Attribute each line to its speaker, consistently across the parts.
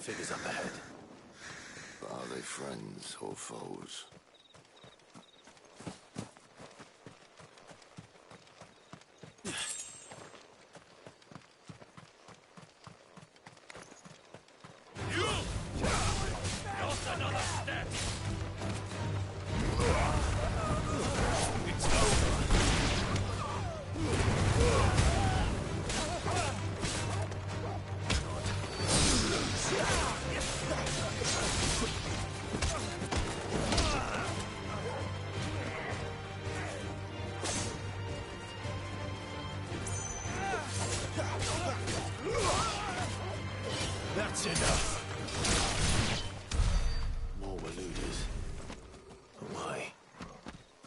Speaker 1: Figures up ahead.
Speaker 2: Are they friends or foes?
Speaker 1: That's enough. More Waluders. But why?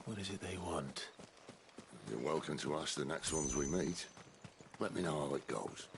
Speaker 1: What is it they want?
Speaker 2: You're welcome to ask the next ones we meet. Let me know how it goes.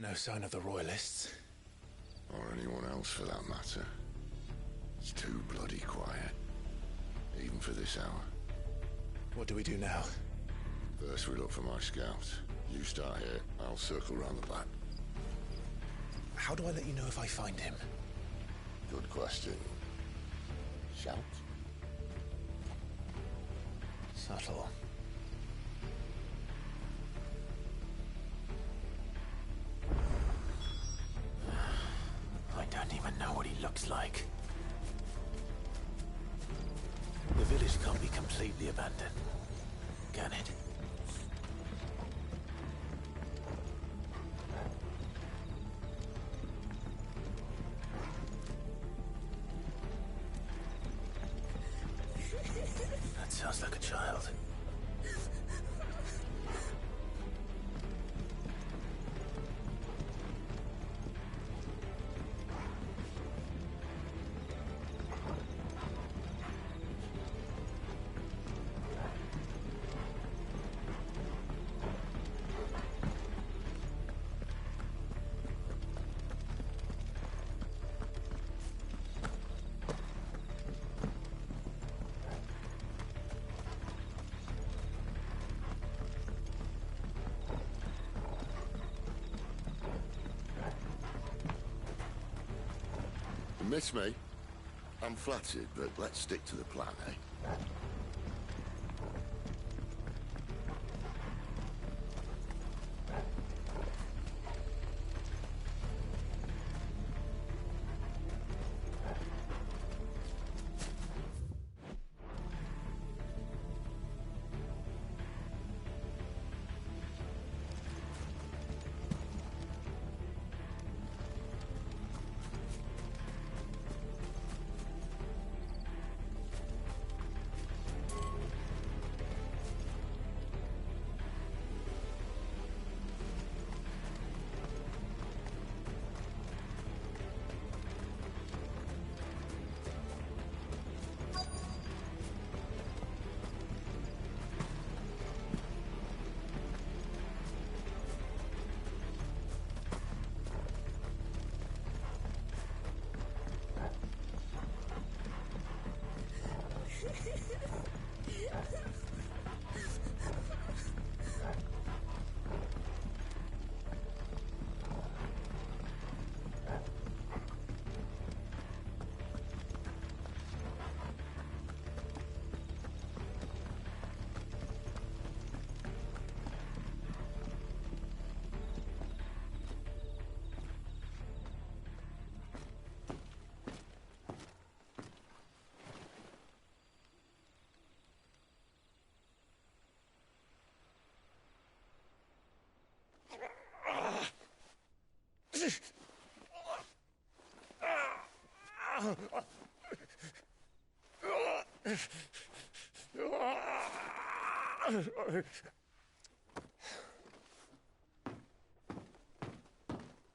Speaker 1: No sign of the Royalists.
Speaker 2: Or anyone else for that matter. It's too bloody quiet. Even for this hour.
Speaker 1: What do we do now?
Speaker 2: First we look for my scouts. You start here, I'll circle round the back.
Speaker 1: How do I let you know if I find him?
Speaker 2: Good question. Shout?
Speaker 1: Subtle. I don't even know what he looks like. The village can't be completely abandoned, can it? That sounds like a child.
Speaker 2: Miss me? I'm flattered, but let's stick to the plan, eh?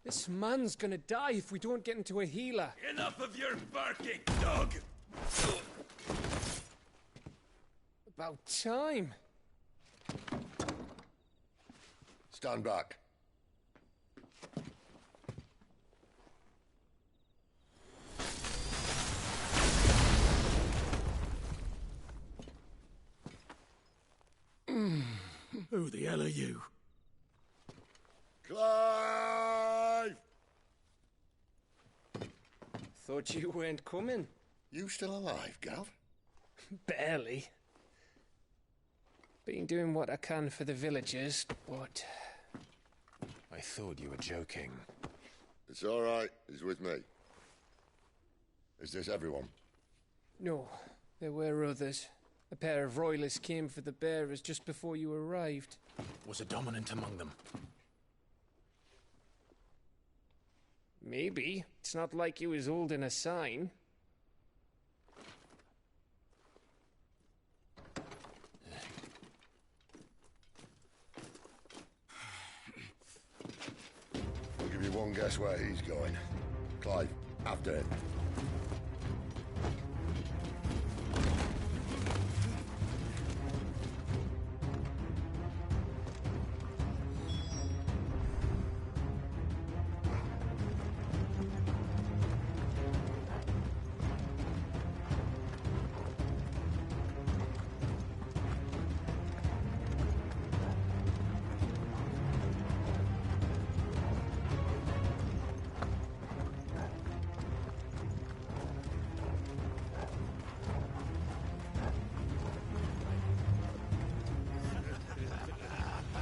Speaker 3: This man's gonna die if we don't get into a healer.
Speaker 1: Enough of your barking, dog!
Speaker 3: About time.
Speaker 2: Stand back.
Speaker 1: Who the hell are you?
Speaker 2: Clive!
Speaker 3: Thought you weren't coming.
Speaker 2: You still alive, Gav?
Speaker 3: Barely. Been doing what I can for the villagers, but...
Speaker 1: I thought you were joking.
Speaker 2: It's all right. He's with me. Is this everyone?
Speaker 3: No, there were others. A pair of royalists came for the bearers just before you arrived.
Speaker 1: Was a dominant among them?
Speaker 3: Maybe. It's not like he was holding a sign.
Speaker 2: I'll give you one guess where he's going. Clive, after him.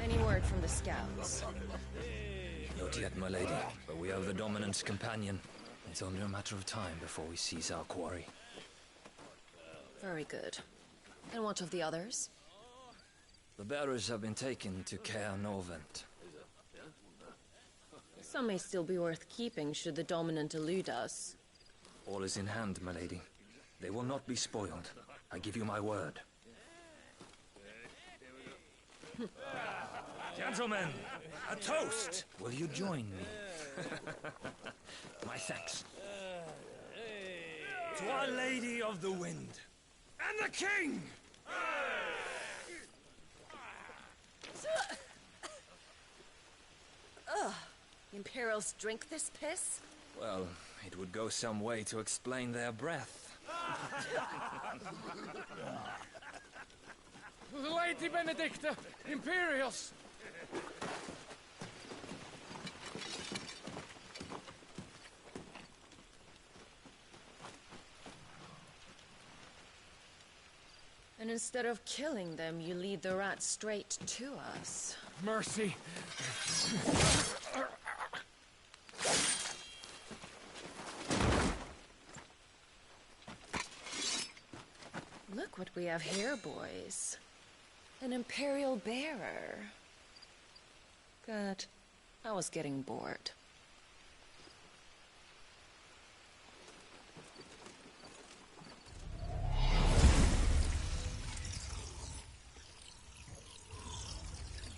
Speaker 4: Any word from the scouts?
Speaker 5: Not yet, my lady, but we have the Dominant's companion. It's only a matter of time before we seize our quarry.
Speaker 4: Very good. And what of the others?
Speaker 5: The bearers have been taken to Caer Novent.
Speaker 4: Some may still be worth keeping should the Dominant elude us.
Speaker 5: All is in hand, my lady. They will not be spoiled. I give you my word. Gentlemen, a toast! Will you join me? My thanks. To Our Lady of the Wind and the King!
Speaker 4: Ugh. Imperials drink this piss?
Speaker 5: Well, it would go some way to explain their breath.
Speaker 3: Lady Benedicta! Imperials!
Speaker 4: And instead of killing them, you lead the rats straight to us.
Speaker 3: Mercy!
Speaker 4: Look what we have here, boys. An Imperial bearer. Good. I was getting bored.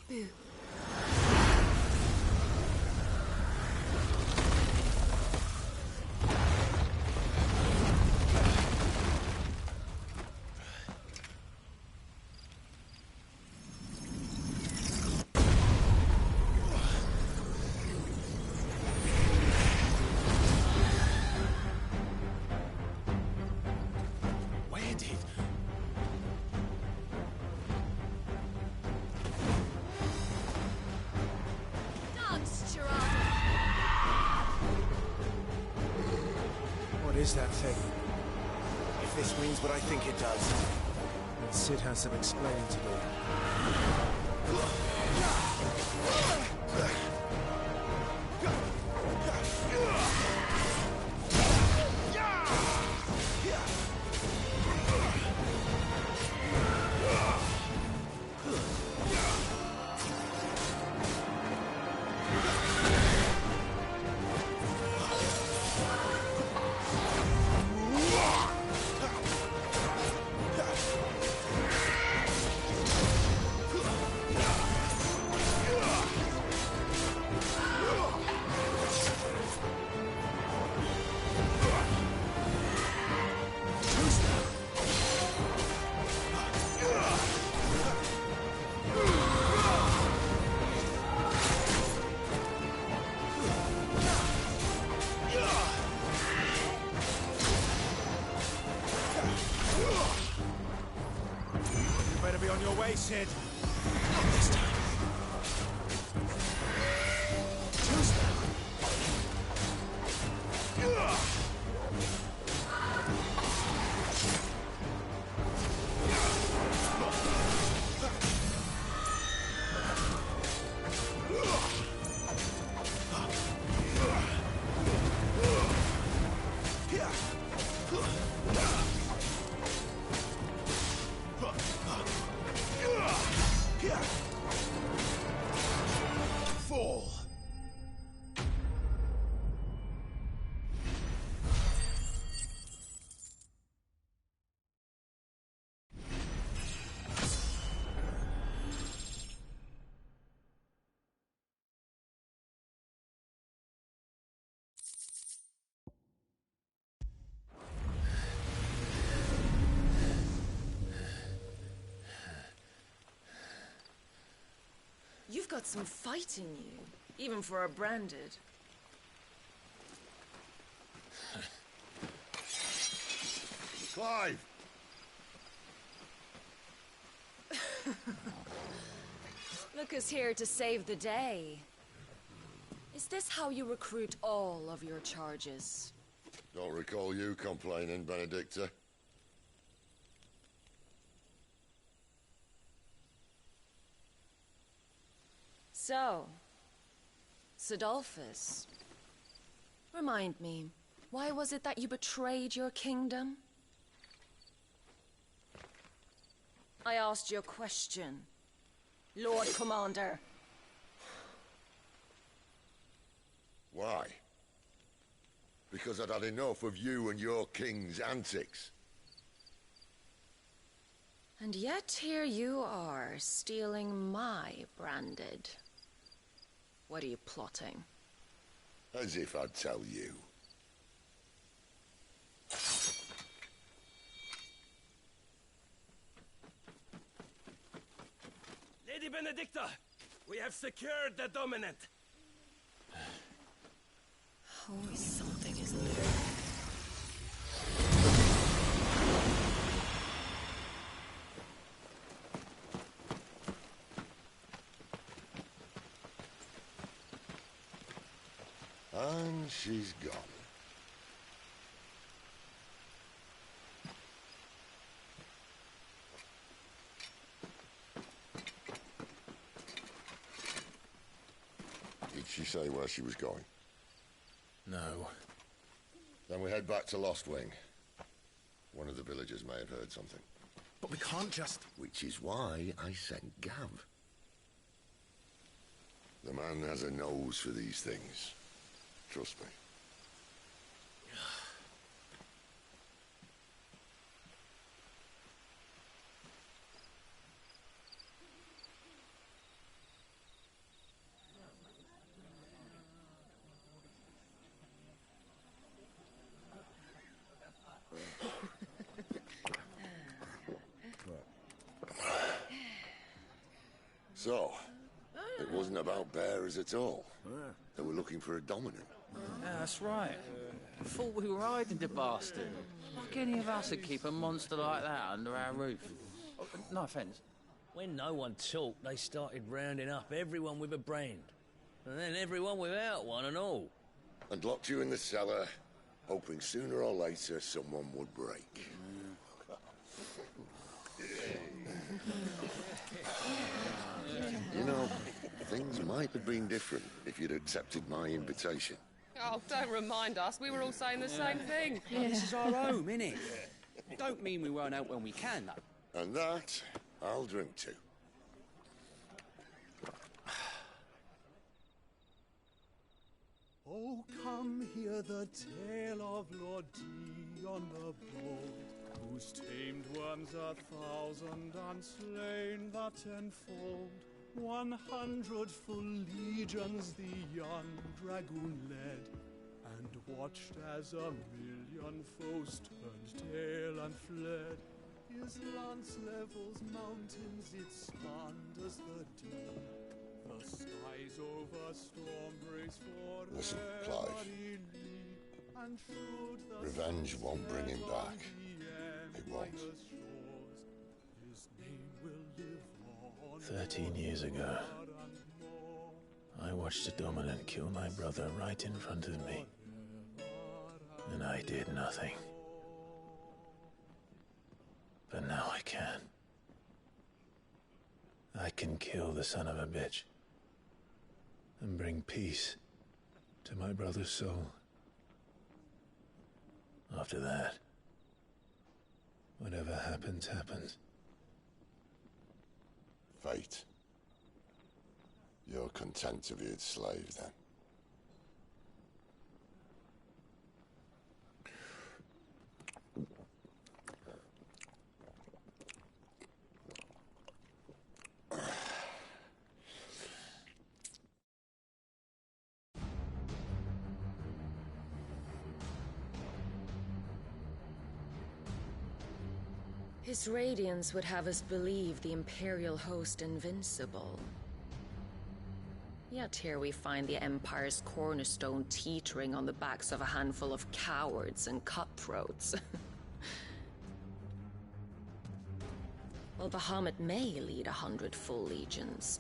Speaker 4: Boo.
Speaker 1: What is that thing? If this means what I think it does, then Sid has some explaining to do. better be on your way, Sid. Not this time. Too slow. Fall.
Speaker 4: You've got some fight in you, even for a branded.
Speaker 2: Clive!
Speaker 4: Look who's here to save the day. Is this how you recruit all of your charges?
Speaker 2: Don't recall you complaining, Benedicta.
Speaker 4: So, Sidolphus, remind me, why was it that you betrayed your kingdom? I asked you a question, Lord Commander.
Speaker 2: Why? Because I'd had enough of you and your king's antics.
Speaker 4: And yet here you are, stealing my branded. What are you plotting?
Speaker 2: As if I'd tell you.
Speaker 6: Lady Benedicta, we have secured the dominant.
Speaker 4: Always something, isn't there?
Speaker 2: And she's gone. Did she say where she was going?
Speaker 1: No.
Speaker 2: Then we head back to Lost Wing. One of the villagers may have heard something.
Speaker 1: But we can't just...
Speaker 2: Which is why I sent Gav. The man has a nose for these things. Trust me. So, it wasn't about bearers at all. They were looking for a dominant.
Speaker 7: Yeah, that's right. Thought we were hiding the bastard. Like any of us would keep a monster like that under our roof. Oh, no offence.
Speaker 5: When no one talked, they started rounding up everyone with a brand. And then everyone without one and all.
Speaker 2: And locked you in the cellar, hoping sooner or later someone would break. You know, things might have been different if you'd accepted my invitation.
Speaker 8: Oh, don't remind us. We were all saying the same thing.
Speaker 9: This is our home, innit? Don't mean we won't out when we can, though.
Speaker 2: And that, I'll drink to.
Speaker 10: Oh, come hear the tale of Lord Dion the Bold, whose tamed worms 1,000 and slain the tenfold. 100 full legions the young dragoon led, and watched as 1,000,000 foes turned tail and fled. His lance levels mountains, it spanned as the deep. The skies over storm breaks for
Speaker 2: Listen, Clive.
Speaker 10: and should the
Speaker 2: Revenge won't bring him back. It won't.
Speaker 10: his name will
Speaker 11: 13 years ago, I watched a dominant kill my brother right in front of me, and I did nothing. But now I can. I can kill the son of a bitch and bring peace to my brother's soul. After that, whatever happens, happens.
Speaker 2: Fate. You're content to be its slave, then?
Speaker 4: His radiance would have us believe the Imperial host invincible. Yet here we find the Empire's cornerstone teetering on the backs of a handful of cowards and cutthroats. Well, Bahamut may lead 100 full legions.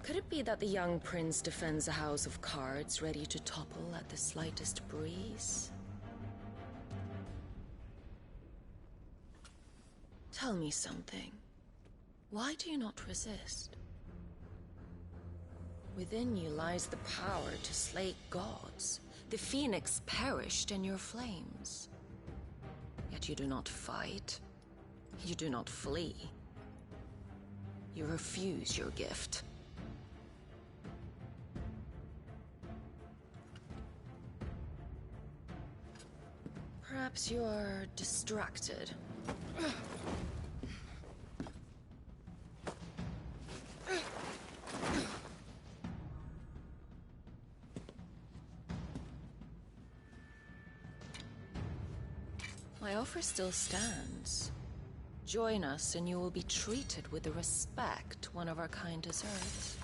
Speaker 4: Could it be that the young prince defends a house of cards ready to topple at the slightest breeze? Tell me something. Why do you not resist? Within you lies the power to slay gods. The phoenix perished in your flames. Yet you do not fight. You do not flee. You refuse your gift. Perhaps you are distracted. My offer still stands. Join us and you will be treated with the respect one of our kind deserves.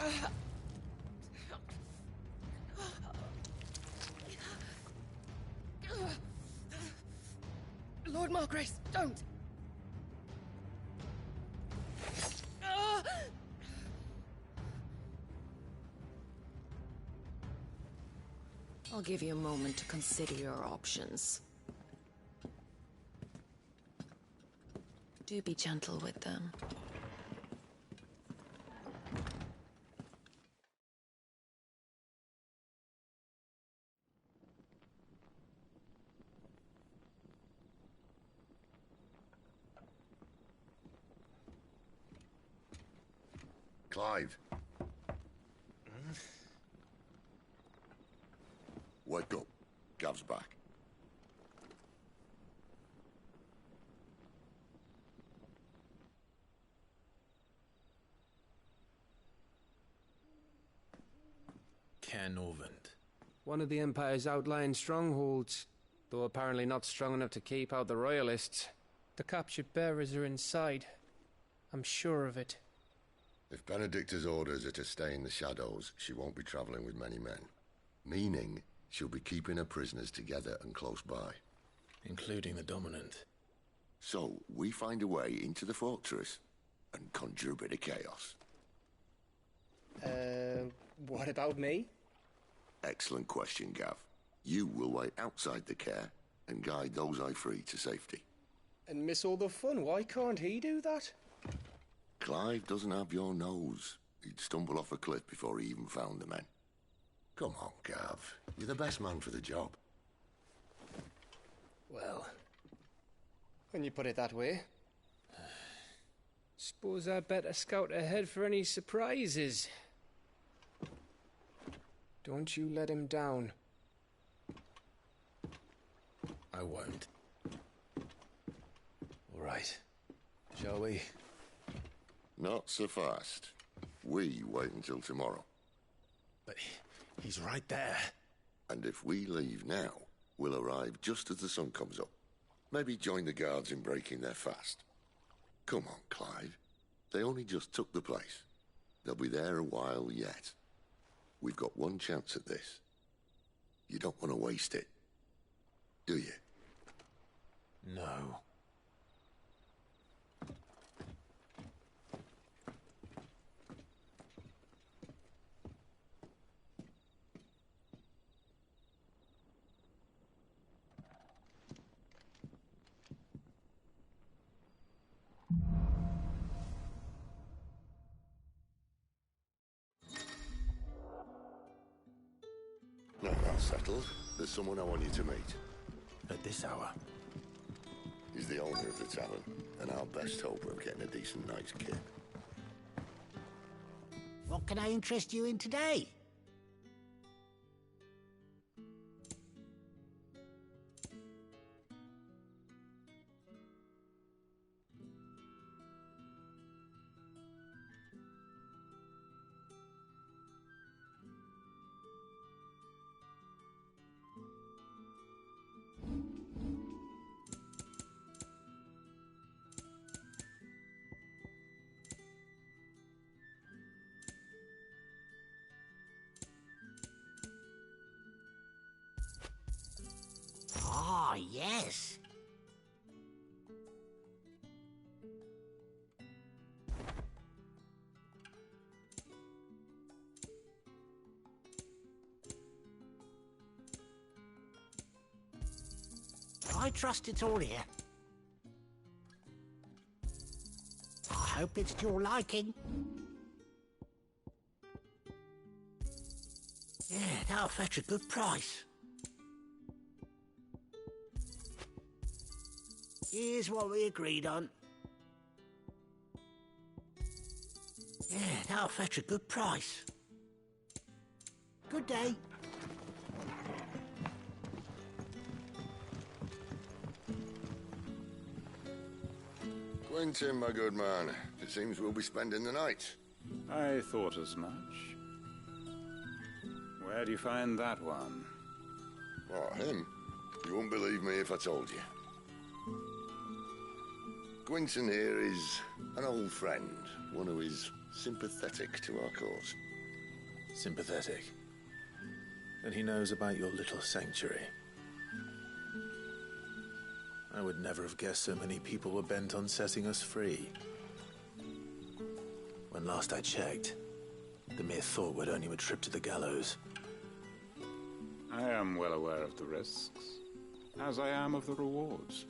Speaker 8: Lord Margrace, don't!
Speaker 4: I'll give you a moment to consider your options. Do be gentle with them.
Speaker 2: Clive. Wake up. Gav's back.
Speaker 11: Canovant.
Speaker 3: One of the Empire's outlying strongholds, though apparently not strong enough to keep out the Royalists. The captured bearers are inside. I'm sure of it.
Speaker 2: If Benedicta's orders are to stay in the shadows, she won't be traveling with many men. Meaning, she'll be keeping her prisoners together and close by.
Speaker 11: Including the Dominant.
Speaker 2: So, we find a way into the fortress and conjure a bit of chaos.
Speaker 3: What about me?
Speaker 2: Excellent question, Gav. You will wait outside the care and guide those I free to safety.
Speaker 3: And miss all the fun. Why can't he do that?
Speaker 2: Clive doesn't have your nose. He'd stumble off a cliff before he even found the men. Come on, Gav. You're the best man for the job.
Speaker 3: Well, when you put it that way. Suppose I'd better scout ahead for any surprises. Don't you let him down.
Speaker 11: I won't. All right. Shall we?
Speaker 2: Not so fast. We wait until tomorrow.
Speaker 11: But he's right there.
Speaker 2: And if we leave now, we'll arrive just as the sun comes up. Maybe join the guards in breaking their fast. Come on, Clive. They only just took the place. They'll be there a while yet. We've got one chance at this. You don't want to waste it, do you?
Speaker 11: No.
Speaker 2: that's settled, there's someone I want you to meet.
Speaker 11: At this hour?
Speaker 2: He's the owner of the tavern, and our best hope of getting a decent night's kit.
Speaker 12: What can I interest you in today? Ah, yes. I trust it's all here. I hope it's to your liking. Yeah, that'll fetch a good price. Here's what we agreed on. Yeah, that'll fetch a good price. Good day.
Speaker 2: Quentin, my good man. It seems we'll be spending the night.
Speaker 13: I thought as much. Where do you find that one?
Speaker 2: What, him? You wouldn't believe me if I told you. Quentin here is an old friend, one who is sympathetic to our cause.
Speaker 11: Sympathetic? And he knows about your little sanctuary. I would never have guessed so many people were bent on setting us free. When last I checked, the mere thought would earn you a trip to the gallows.
Speaker 13: I am well aware of the risks, as I am of the rewards.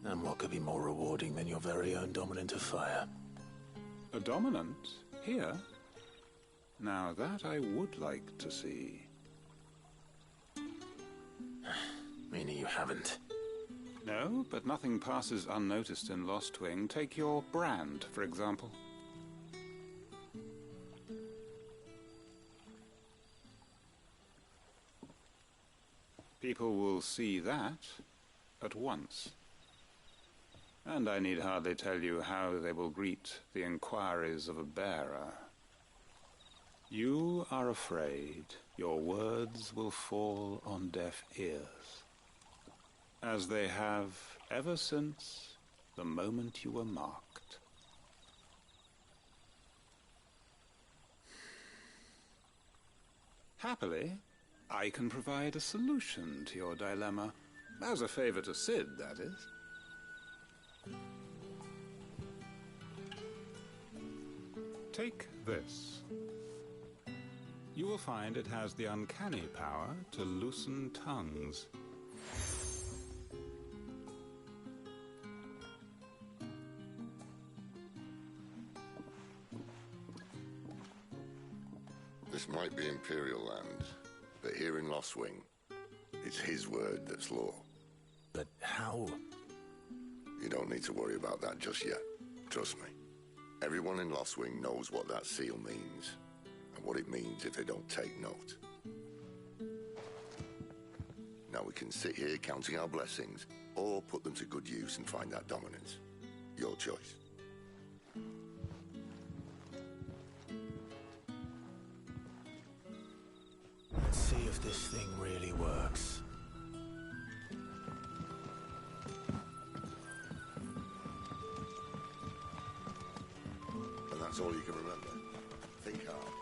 Speaker 11: And what could be more rewarding than your very own dominant of fire?
Speaker 13: A dominant? Here? Now that I would like to see.
Speaker 11: Meaning you haven't?
Speaker 13: No, but nothing passes unnoticed in Lost Wing. Take your brand, for example. People will see that at once. And I need hardly tell you how they will greet the inquiries of a bearer. You are afraid your words will fall on deaf ears, as they have ever since the moment you were marked. Happily, I can provide a solution to your dilemma, as a favor to Sid, that is. Take this. You will find it has the uncanny power to loosen tongues.
Speaker 2: This might be Imperial land, but here in Lost Wing, it's his word that's law.
Speaker 11: But how?
Speaker 2: You don't need to worry about that just yet. Trust me. Everyone in Lost Wing knows what that seal means, and what it means if they don't take note. Now we can sit here counting our blessings, or put them to good use and find that dominance. Your choice.
Speaker 11: Let's see if this thing really works.
Speaker 2: And that's all you can remember. Think hard.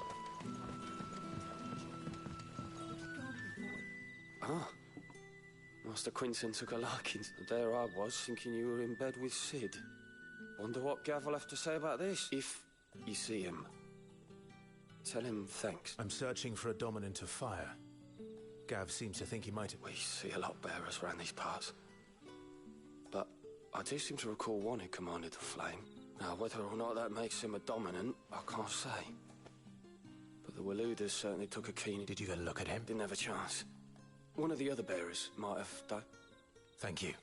Speaker 14: Ah. Master Quinton took a liking. There I was, thinking you were in bed with Sid. Wonder what Gav will have to say about this. If you see him, tell him thanks.
Speaker 11: I'm searching for a dominant of fire. Gav seems to think he might...
Speaker 14: We see a lot of bearers around these parts. But I do seem to recall one who commanded the flame. Now, whether or not that makes him a dominant, I can't say. But The Waluders certainly took a keen...
Speaker 11: Did you go look at him?
Speaker 14: Didn't have a chance. One of the other bearers might have done.
Speaker 11: Thank you.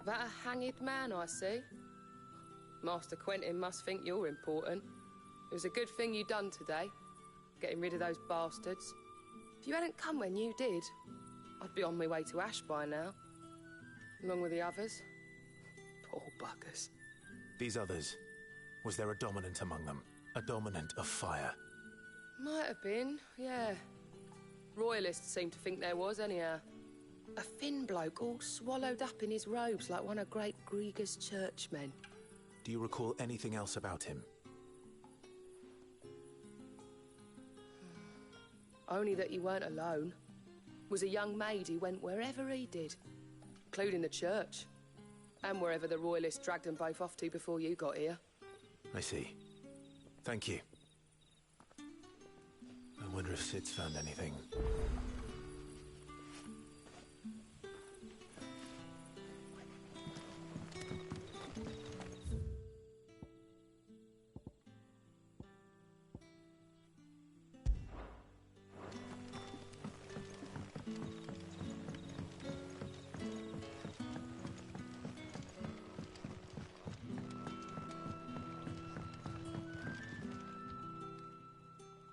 Speaker 8: That a hanged man I see? Master Quentin must think you're important. It was a good thing you done today, getting rid of those bastards. If you hadn't come when you did, I'd be on my way to Ash by now, along with the others. Poor buggers.
Speaker 11: These others, was there a dominant among them? A dominant of fire?
Speaker 8: Might have been, yeah. Royalists seem to think there was, anyhow. A thin bloke all swallowed up in his robes like one of great Grieger's churchmen.
Speaker 11: Do you recall anything else about him?
Speaker 8: Only that he weren't alone. Was a young maid who went wherever he did, including the church, and wherever the Royalists dragged them both off to before you got here.
Speaker 11: I see. Thank you. I wonder if Sid's found anything.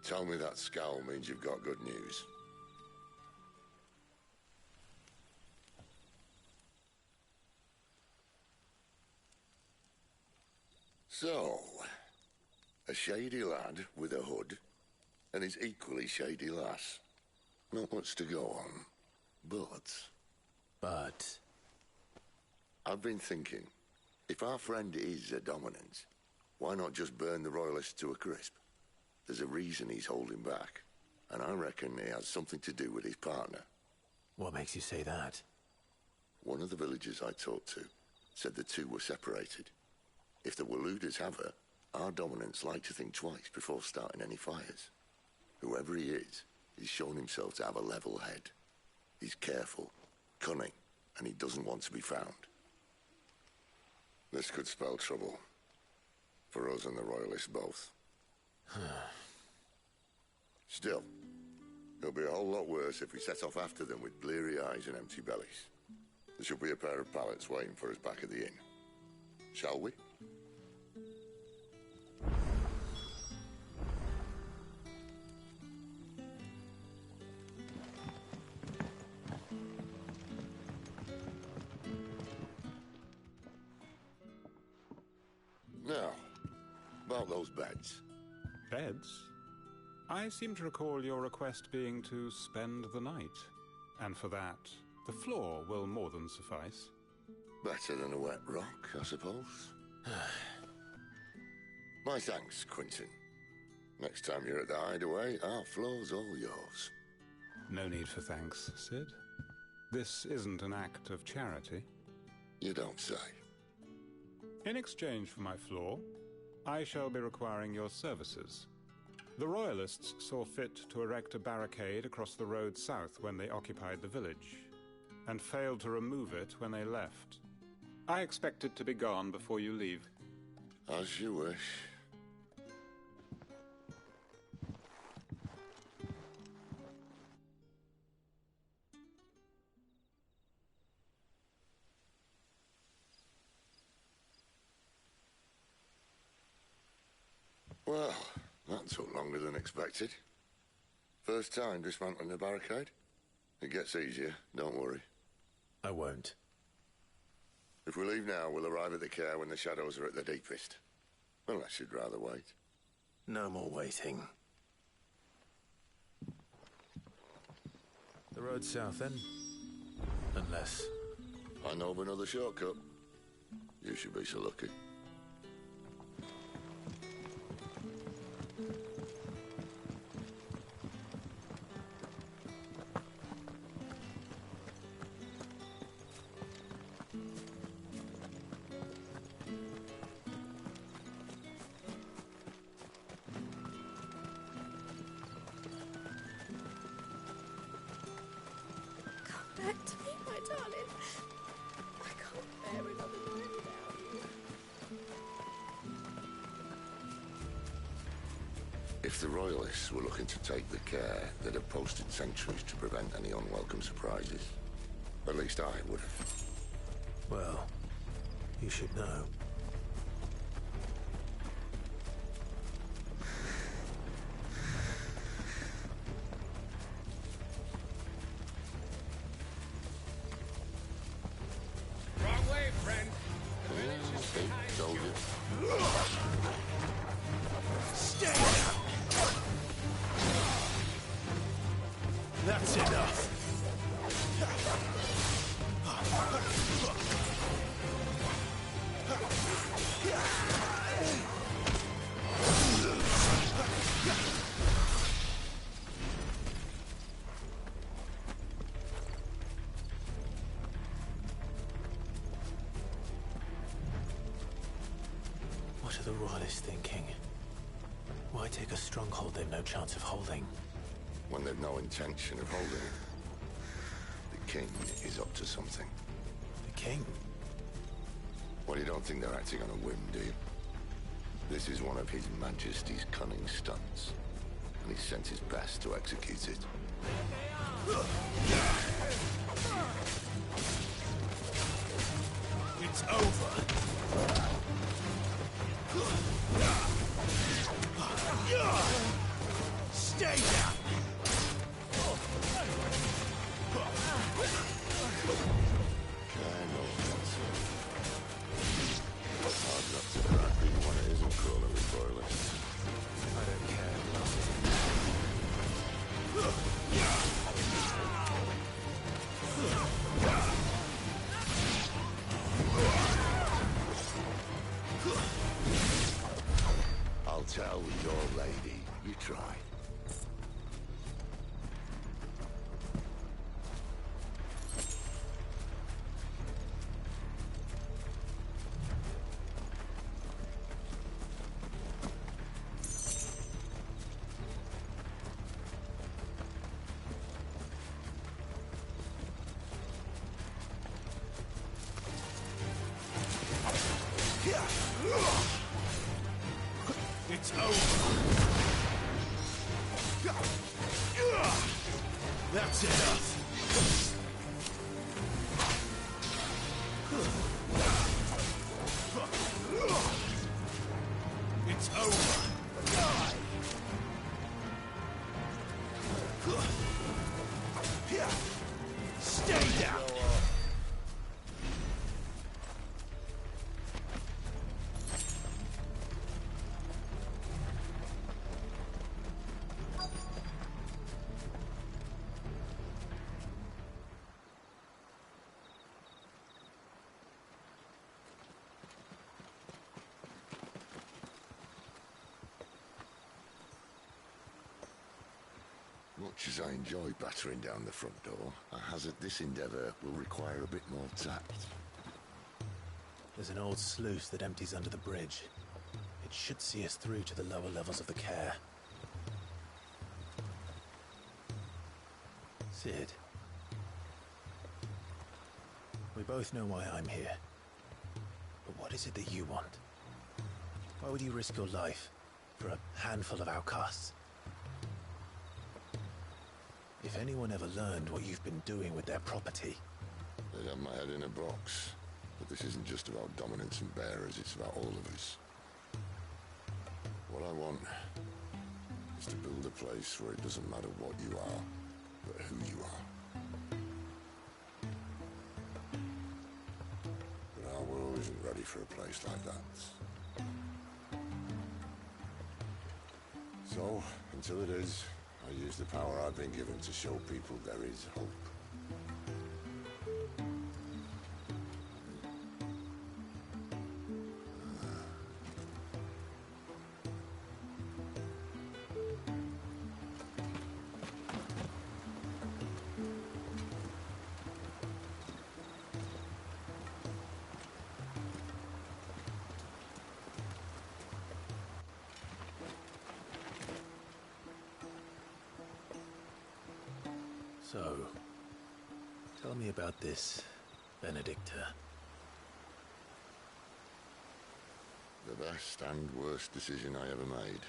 Speaker 2: Tell me that scowl means you've got good news. So, a shady lad with a hood, and his equally shady lass. Not much to go on, but... I've been thinking, if our friend is a dominant, why not just burn the Royalists to a crisp? There's a reason he's holding back, and I reckon he has something to do with his partner.
Speaker 11: What makes you say that?
Speaker 2: One of the villagers I talked to said the two were separated. If the Waluders have her, our dominants like to think twice before starting any fires. Whoever he is, he's shown himself to have a level head. He's careful, cunning, and he doesn't want to be found. This could spell trouble. For us and the Royalists both. Still, it'll be a whole lot worse if we set off after them with bleary eyes and empty bellies. There should be a pair of pallets waiting for us back at the inn. Shall we? Now, about those beds.
Speaker 13: Beds? I seem to recall your request being to spend the night. And for that, the floor will more than suffice.
Speaker 2: Better than a wet rock, I suppose. My thanks, Quentin. Next time you're at the hideaway, our floor's all yours.
Speaker 13: No need for thanks, Sid. This isn't an act of charity.
Speaker 2: You don't say.
Speaker 13: In exchange for my floor, I shall be requiring your services. The Royalists saw fit to erect a barricade across the road south when they occupied the village, and failed to remove it when they left. I expect it to be gone before you leave.
Speaker 2: As you wish. Well, that took longer than expected. First time dismantling a barricade? It gets easier, don't worry.
Speaker 11: I won't.
Speaker 2: If we leave now, we'll arrive at the care when the shadows are at their deepest. Unless you'd rather wait.
Speaker 11: No more waiting. The road's south, then? Unless...
Speaker 2: I know of another shortcut. You should be so lucky. If the Royalists were looking to take the care, they'd have posted sentries to prevent any unwelcome surprises. At least I would have.
Speaker 11: Well, you should know.
Speaker 6: Wrong way, friend.
Speaker 1: Stay down! That's enough.
Speaker 11: What are the Royalists thinking? Why take a stronghold they've no chance of holding?
Speaker 2: When they've no intention of holding it. The king is up to something.
Speaker 11: The king?
Speaker 2: Well, you don't think they're acting on a whim, do you? This is one of His Majesty's cunning stunts, and he's sent his best to execute it.
Speaker 1: It's over. Stay down!
Speaker 2: Hard not to crack even when it isn't crawling with Royalists.
Speaker 11: I don't care.
Speaker 2: I'll tell your lady. You try.
Speaker 1: It's over. That's enough. It's over. Stay down.
Speaker 2: Much as I enjoy battering down the front door, I hazard this endeavour will require a bit more tact.
Speaker 11: There's an old sluice that empties under the bridge. It should see us through to the lower levels of the care. Sid. We both know why I'm here. But what is it that you want? Why would you risk your life for a handful of outcasts? If anyone ever learned what you've been doing with their property...
Speaker 2: They'd have my head in a box. But this isn't just about dominance and bearers, it's about all of us. What I want is to build a place where it doesn't matter what you are, but who you are. But our world isn't ready for a place like that. So, until it is, I use the power I've been given to show people there is hope.
Speaker 11: So, tell me about this, Benedicta.
Speaker 2: The best and worst decision I ever made.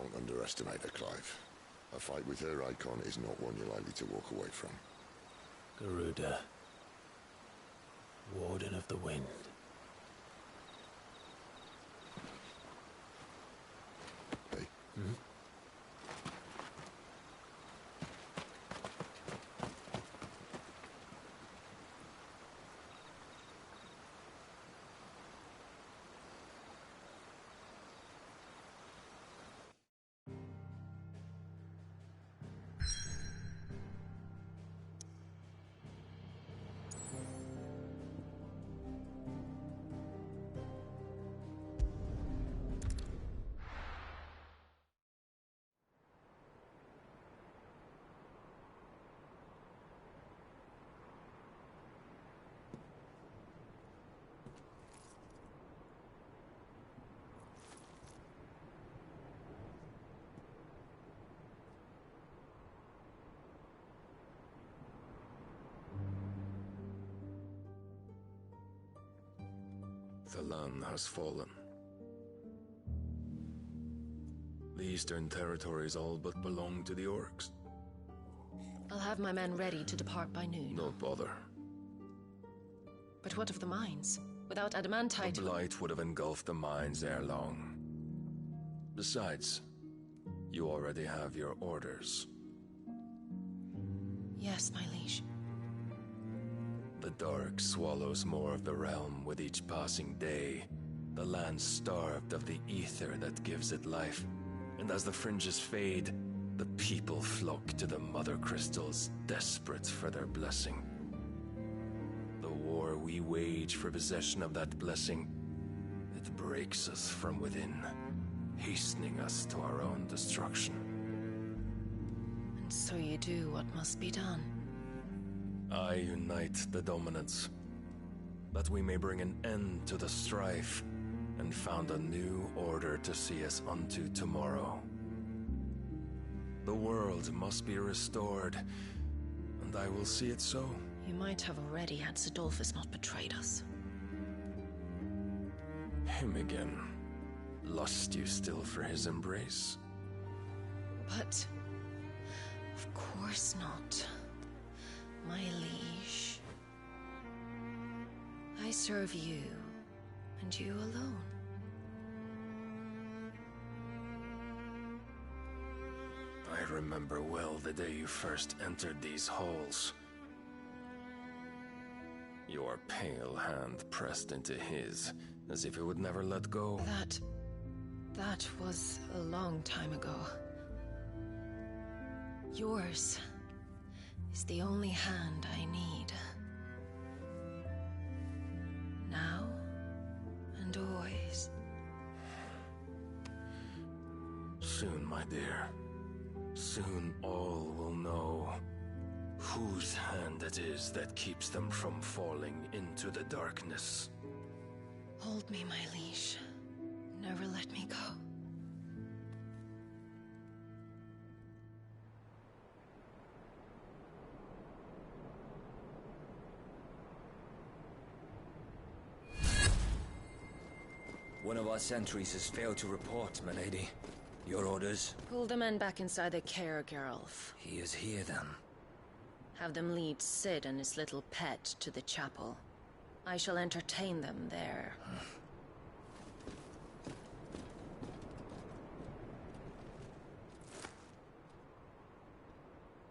Speaker 2: Don't underestimate her, Clive. A fight with her icon is not one you're likely to walk away from.
Speaker 11: Garuda, Warden of the Wind.
Speaker 2: Hey?
Speaker 11: Hmm?
Speaker 15: The land has fallen. The Eastern Territories all but belong to the Orcs.
Speaker 4: I'll have my men ready to depart by noon.
Speaker 15: Don't bother.
Speaker 4: But what of the mines? Without adamantite...
Speaker 15: The blight would have engulfed the mines ere long. Besides, you already have your orders.
Speaker 4: Yes, my liege.
Speaker 15: The dark swallows more of the realm with each passing day. The land starved of the ether that gives it life. And as the fringes fade, the people flock to the mother crystals, desperate for their blessing. The war we wage for possession of that blessing, it breaks us from within, hastening us to our own destruction.
Speaker 4: And so you do what must be done.
Speaker 15: I unite the dominants, that we may bring an end to the strife, and found a new order to see us unto tomorrow. The world must be restored, and I will see it so.
Speaker 4: You might have already had Sidolphus not betrayed us.
Speaker 15: Him again. Lust you still for his embrace?
Speaker 4: But... of course not. My liege. I serve you, and you alone.
Speaker 15: I remember well the day you first entered these halls. Your pale hand pressed into his, as if it would never let go.
Speaker 4: That was a long time ago. Yours is the only hand I need. Now and always.
Speaker 15: Soon, my dear. Soon all will know whose hand it is that keeps them from falling into the darkness.
Speaker 4: Hold me, my liege. Never let me go.
Speaker 5: One of our sentries has failed to report, milady. Your orders?
Speaker 4: Pull the men back inside their care, Geralf.
Speaker 5: He is here, then.
Speaker 4: Have them lead Sid and his little pet to the chapel. I shall entertain them there.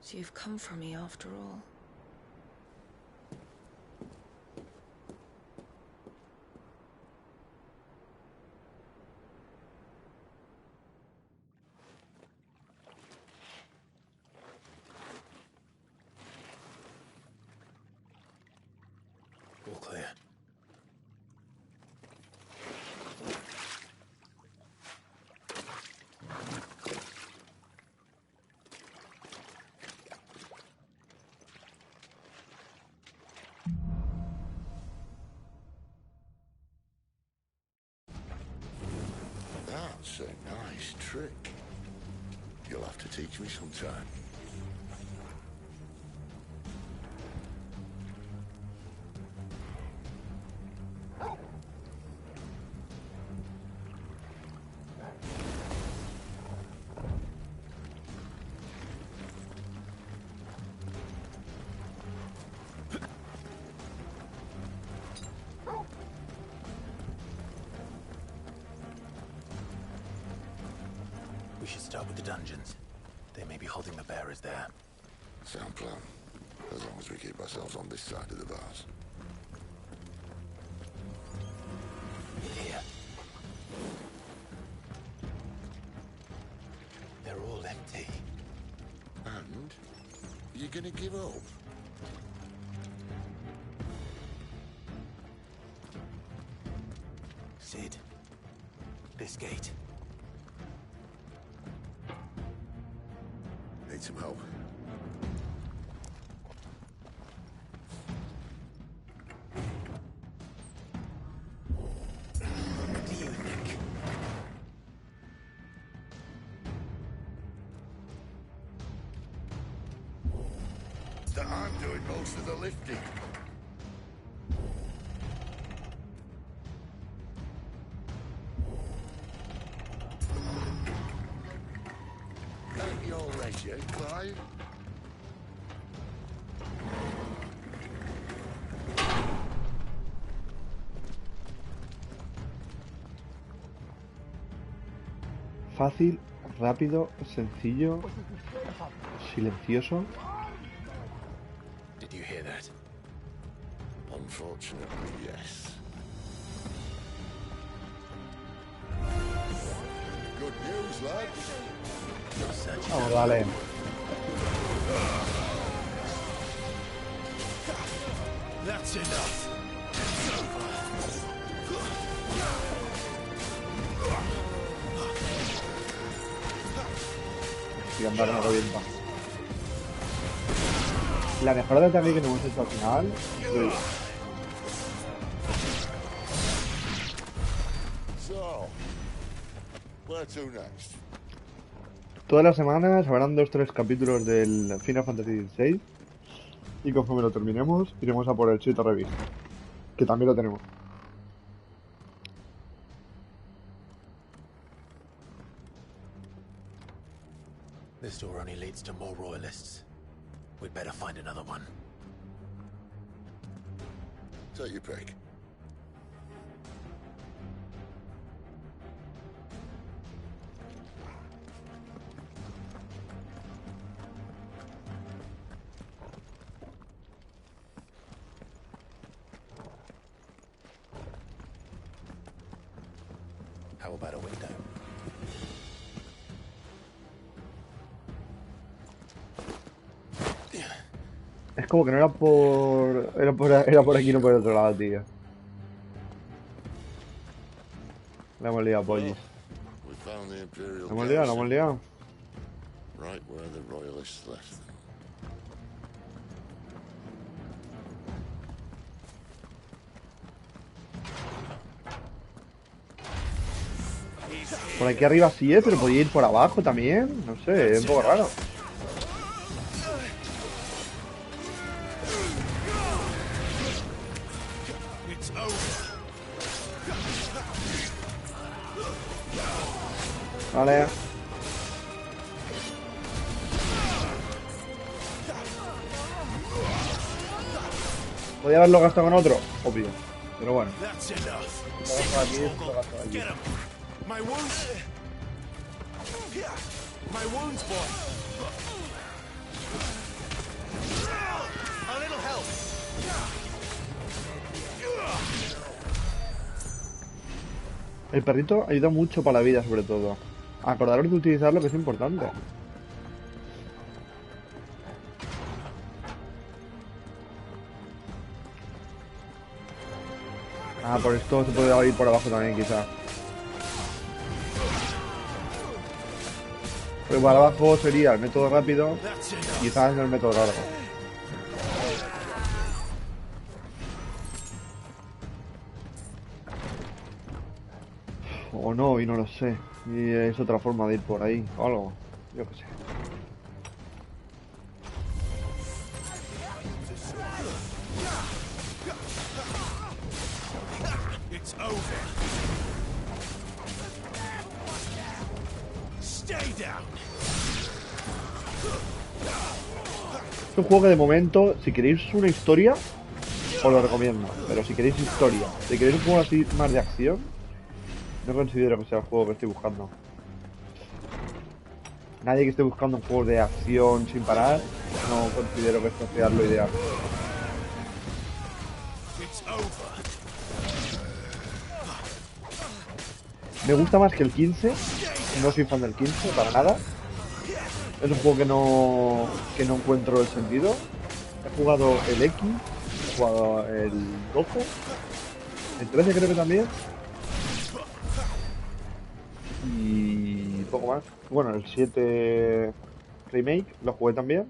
Speaker 4: So you've come for me after all.
Speaker 11: All clear.
Speaker 2: That's a nice trick. You'll have to teach me sometime.
Speaker 11: We should start with the dungeons. They may be holding the bearers there.
Speaker 2: Sound plan. As long as we keep ourselves on this side of the bars.
Speaker 11: Here. They're all empty.
Speaker 2: And? You're gonna give up?
Speaker 11: Sid. This gate.
Speaker 2: Need some help.
Speaker 11: What do you think?
Speaker 2: That I'm doing most of the lifting. At your leisure, Clive.
Speaker 16: Fácil, rápido, sencillo, silencioso.
Speaker 11: Did you hear that?
Speaker 2: Unfortunately, yes. Good news, lads.
Speaker 16: Vamos, dale.
Speaker 1: That's enough.
Speaker 16: Y andar no revienta. La mejor de ataque que nos hemos hecho al final.
Speaker 2: So, where to next?
Speaker 16: Todas las semanas habrán 2-3 capítulos del Final Fantasy XVI. Y conforme lo terminemos, iremos a por el 7 revista. Que también lo tenemos.
Speaker 11: This door only leads to more royalists. We'd better find another one.
Speaker 2: Take your pick.
Speaker 11: How about a window?
Speaker 16: Es como que no era por... Era por aquí, no por el otro lado, tío. La hemos liado, pollo.
Speaker 2: We found the Imperial
Speaker 16: La hemos liado, la hemos liado.
Speaker 2: right where the Royalists left them.
Speaker 16: Por aquí arriba sí es, pero podía ir por abajo también. No sé, es un poco raro. Vale. Podía haberlo gastado con otro, obvio. Pero bueno. Lo gasto aquí, lo gasto aquí.
Speaker 1: My wounds. My wounds, boy. A little help.
Speaker 16: El perrito ayuda mucho para la vida, sobre todo. Acordaros de utilizarlo, que es importante. Ah, por esto se puede ir por abajo también, quizás. Pero para abajo sería el método rápido, quizás el método largo. O no, y no lo sé. Y es otra forma de ir por ahí, o algo. Yo qué sé.
Speaker 1: It's over. Stay down.
Speaker 16: Es un juego que de momento, si queréis una historia, os lo recomiendo. Pero si queréis historia, si queréis un juego así más de acción, no considero que sea el juego que estoy buscando. nadie que esté buscando un juego de acción sin parar, no considero que esto sea lo ideal. Me gusta más que el 15, no soy fan del 15 para nada. Es un juego que no encuentro el sentido. He jugado el X, he jugado el 12, el 13 creo que también. Y poco más. Bueno, el 7 Remake lo jugué también.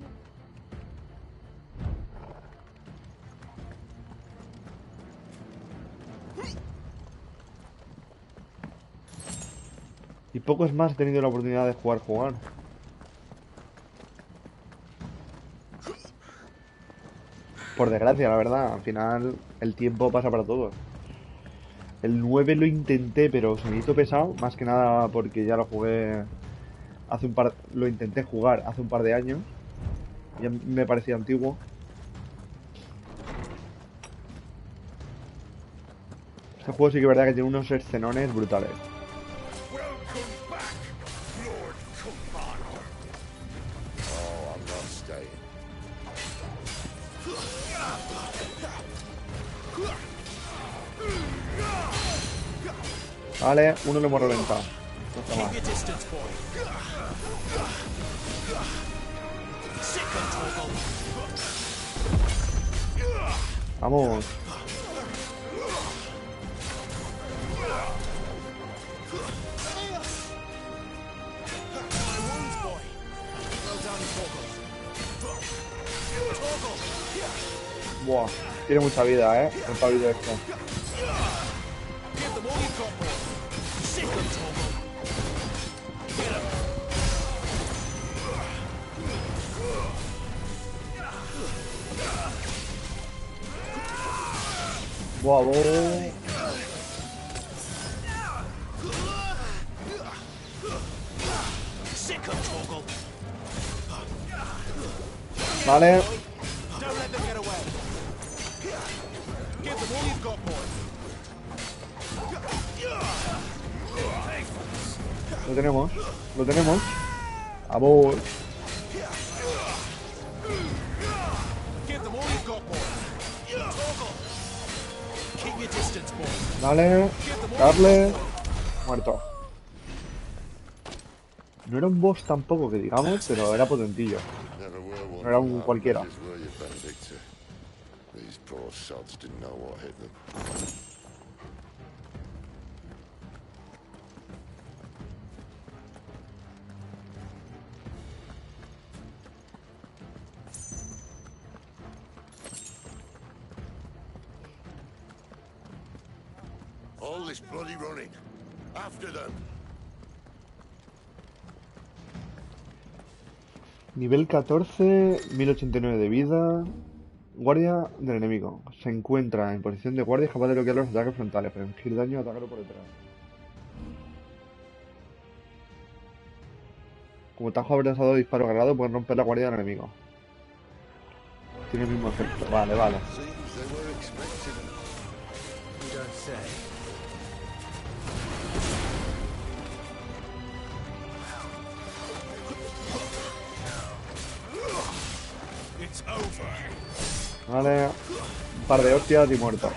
Speaker 16: Y pocos más he tenido la oportunidad de jugar. Por desgracia, la verdad, al final el tiempo pasa para todos. El 9 lo intenté, pero se me hizo pesado, más que nada porque ya lo jugué lo intenté jugar hace un par de años. Ya me parecía antiguo. Este juego sí que es verdad que tiene unos escenones brutales. Vale, uno lo hemos reventado. No está mal. Vamos. Buah, tiene mucha vida, el pabilo esto. Buah, vale. Lo tenemos. Vamos. Vale, darle. Muerto. No era un boss tampoco, que digamos, pero era potentillo. No era un cualquiera.
Speaker 2: All this bloody running. After them.
Speaker 16: Nivel 14, 1089 de vida. Guardia del enemigo. Se encuentra en posición de guardia y es capaz de bloquear los ataques frontales, pero infligir daño a atacarlo por detrás. Como tajo abrazado de disparo cargado, pueden romper la guardia del enemigo. Tiene el mismo efecto. Vale, vale. Vale, un par de hostias y muerto.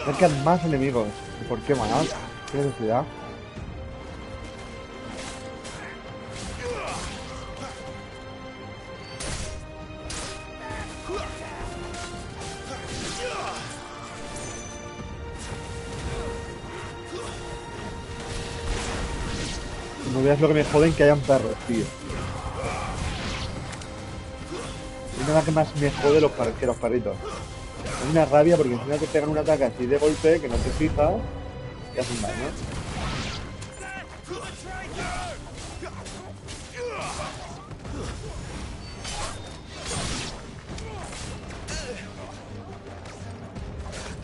Speaker 16: Es que hay más enemigos. ¿Por qué más? ¿Qué necesidad? No veas lo que me joden que hayan perros, tío. Y nada que más me jode que los perritos. Es una rabia porque encima te pegan un ataque así de golpe que no te fijas y hacen daño.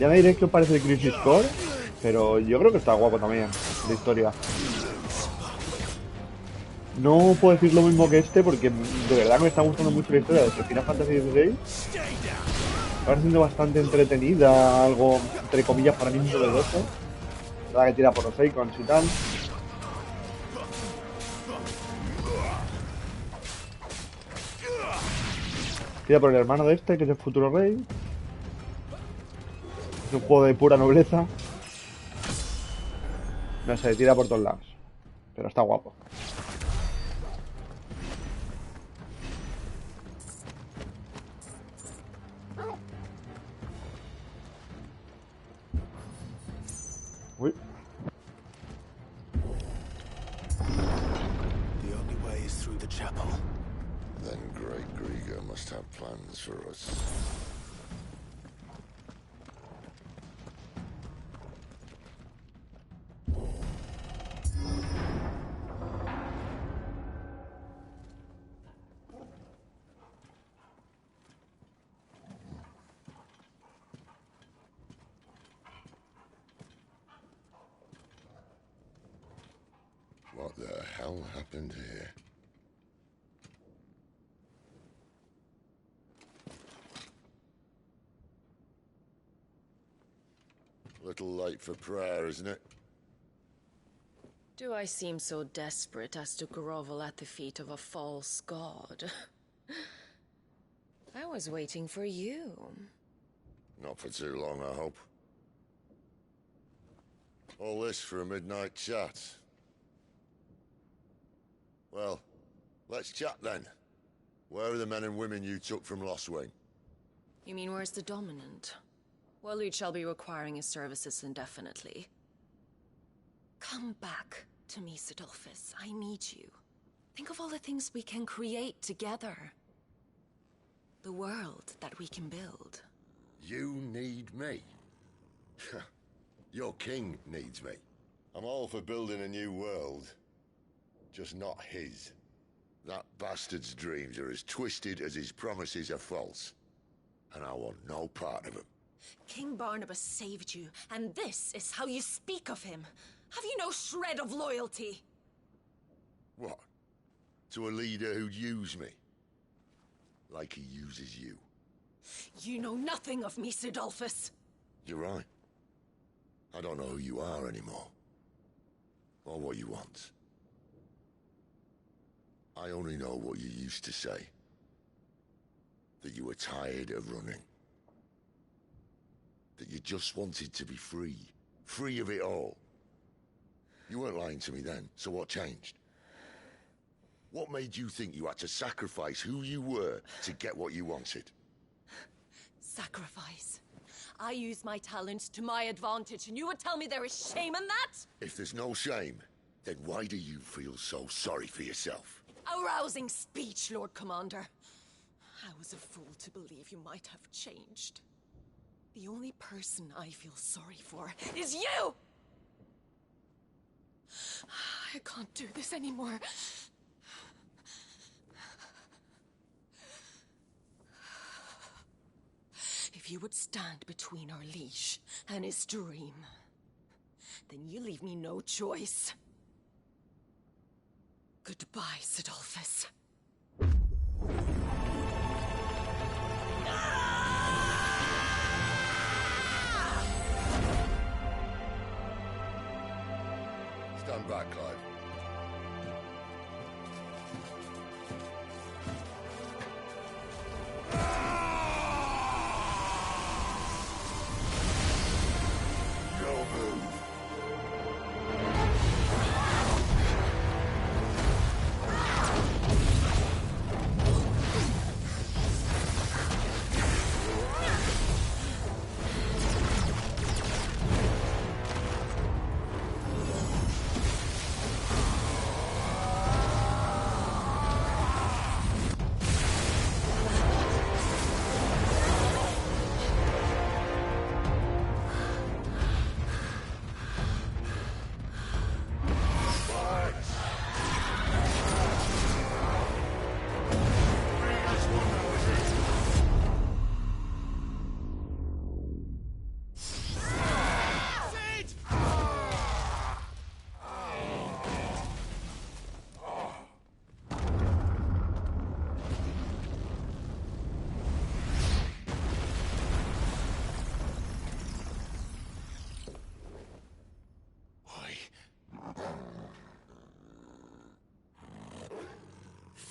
Speaker 16: Ya me diréis que os parece el Crisis Core, pero yo creo que está guapo también, de historia. No puedo decir lo mismo que este porque de verdad me está gustando mucho la historia de Final Fantasy XVI. Está siendo bastante entretenida, algo entre comillas para mí novedoso. La verdad que tira por los icons y tal. Tira por el hermano de este, que es el futuro rey. Es un juego de pura nobleza. No sé, tira por todos lados. Pero está guapo. Uy.
Speaker 11: The only way is through the chapel.
Speaker 2: Then Great Grieger must have plans for us. What the hell happened here? Little late for prayer, isn't it?
Speaker 4: Do I seem so desperate as to grovel at the feet of a false god? I was waiting for you.
Speaker 2: Not for too long, I hope. All this for a midnight chat. Well, let's chat then. Where are the men and women you took from Lostwing?
Speaker 4: You mean where's the dominant? Waleed shall be requiring his services indefinitely. Come back to me, Sidolphus. I need you. Think of all the things we can create together. The world that we can build.
Speaker 2: You need me? Your king needs me. I'm all for building a new world. Just not his. That bastard's dreams are as twisted as his promises are false. And I want no part of them.
Speaker 4: King Barnabas saved you, and this is how you speak of him. Have you no shred of loyalty?
Speaker 2: What? To a leader who'd use me? Like he uses you.
Speaker 4: You know nothing of me, Sidolphus.
Speaker 2: You're right. I don't know who you are anymore. Or what you want. I only know what you used to say. That you were tired of running. That you just wanted to be free. Free of it all. You weren't lying to me then, so what changed? What made you think you had to sacrifice who you were to get what you wanted?
Speaker 4: Sacrifice. I use my talents to my advantage, and you would tell me there is shame in that?
Speaker 2: If there's no shame, then why do you feel so sorry for yourself?
Speaker 4: A rousing speech, Lord Commander. I was a fool to believe you might have changed. The only person I feel sorry for is you! I can't do this anymore. If you would stand between our liege and his dream, then you leave me no choice. Goodbye, Sidolphus.
Speaker 2: Stand back, Clive. No move.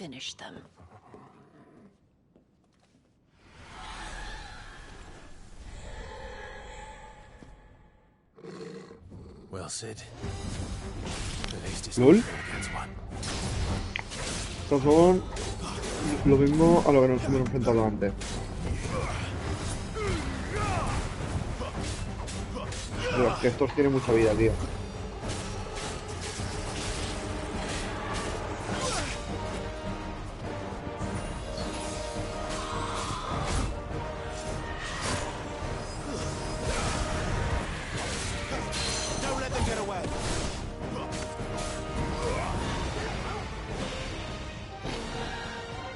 Speaker 4: finish them.
Speaker 11: Well, Sid. At least it's
Speaker 16: ¿Lol?
Speaker 11: not four against one.
Speaker 16: Estos son lo mismo a lo que nos hemos enfrentado antes. Pero es que estos tienen mucha vida, tío.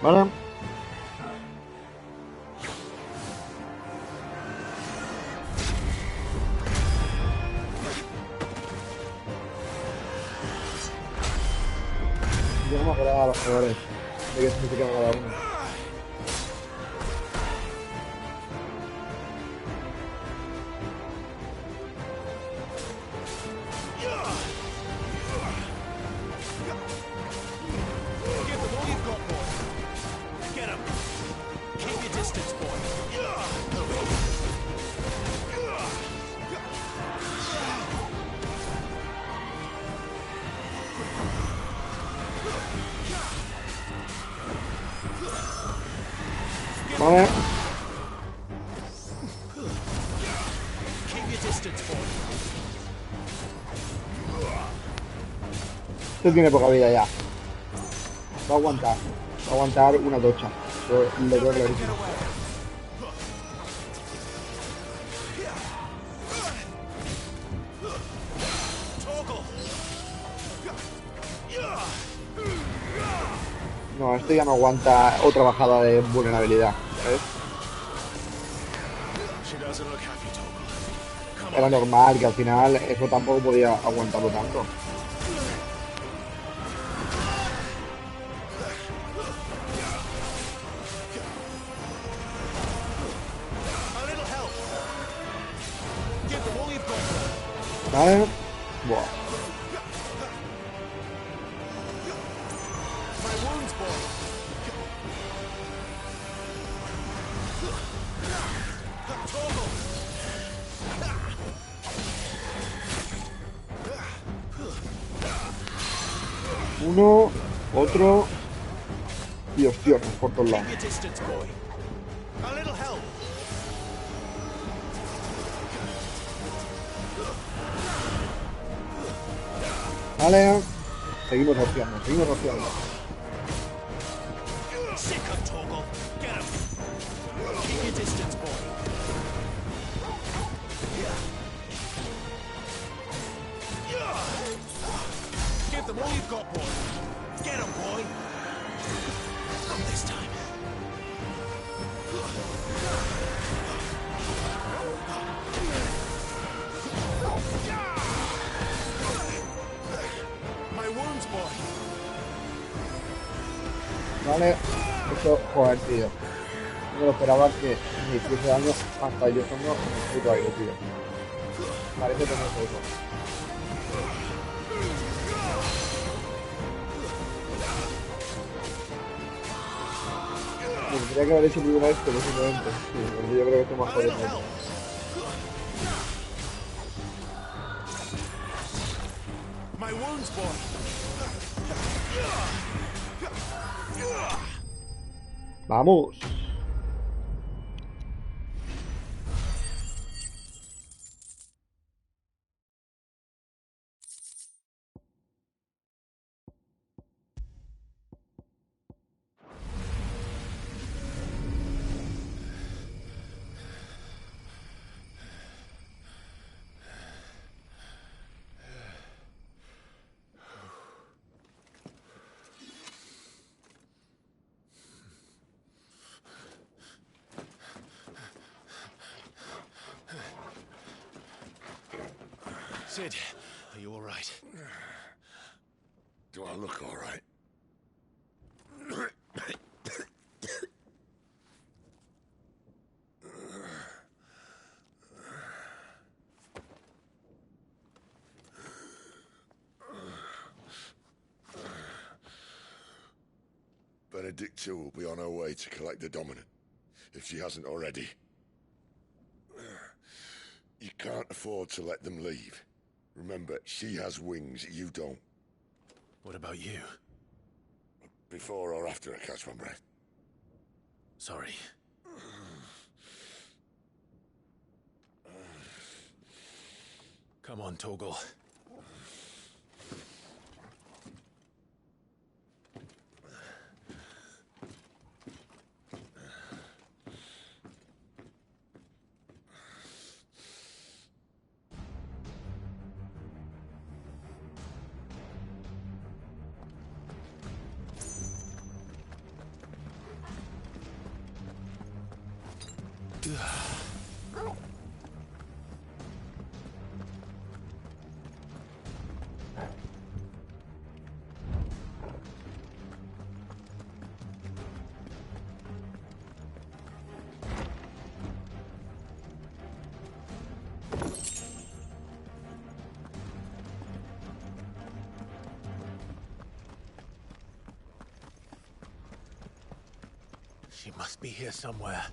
Speaker 16: Vale. Yo no me acordaba a los jugadores de qué significaba cada uno. Vale. Este tiene poca vida ya. Va a aguantar. Va a aguantar una tocha. Eso lo creo clarísimo. No, este ya no aguanta otra bajada de vulnerabilidad, ¿sabes? Era normal que al final eso tampoco podía aguantarlo tanto. Vale. Buah. Uno, otro y opciones por todos lados. Vale, seguimos opcionando, seguimos opcionando.
Speaker 10: Give them all you've got, boy. Get 'em, boy. Not this time. My wounds, boy.
Speaker 16: Vale, eso, joder, tío. No me lo esperaba que me hiciese daño hasta yo estando en el puto aire, tío. Parece que no es eso. Me tendría que haber hecho primero esto, simplemente. Sí, porque yo creo que esto es más jodido.
Speaker 10: My wounds, boy.
Speaker 16: ¡Vamos!
Speaker 10: Sid, are you all right?
Speaker 2: Do I look all right? Benedicta will be on her way to collect the dominant, if she hasn't already. You can't afford to let them leave. Remember, she has wings, you don't.
Speaker 11: What about you?
Speaker 2: Before or after I catch my breath?
Speaker 11: Sorry. Come on, Torgal. She must be here somewhere.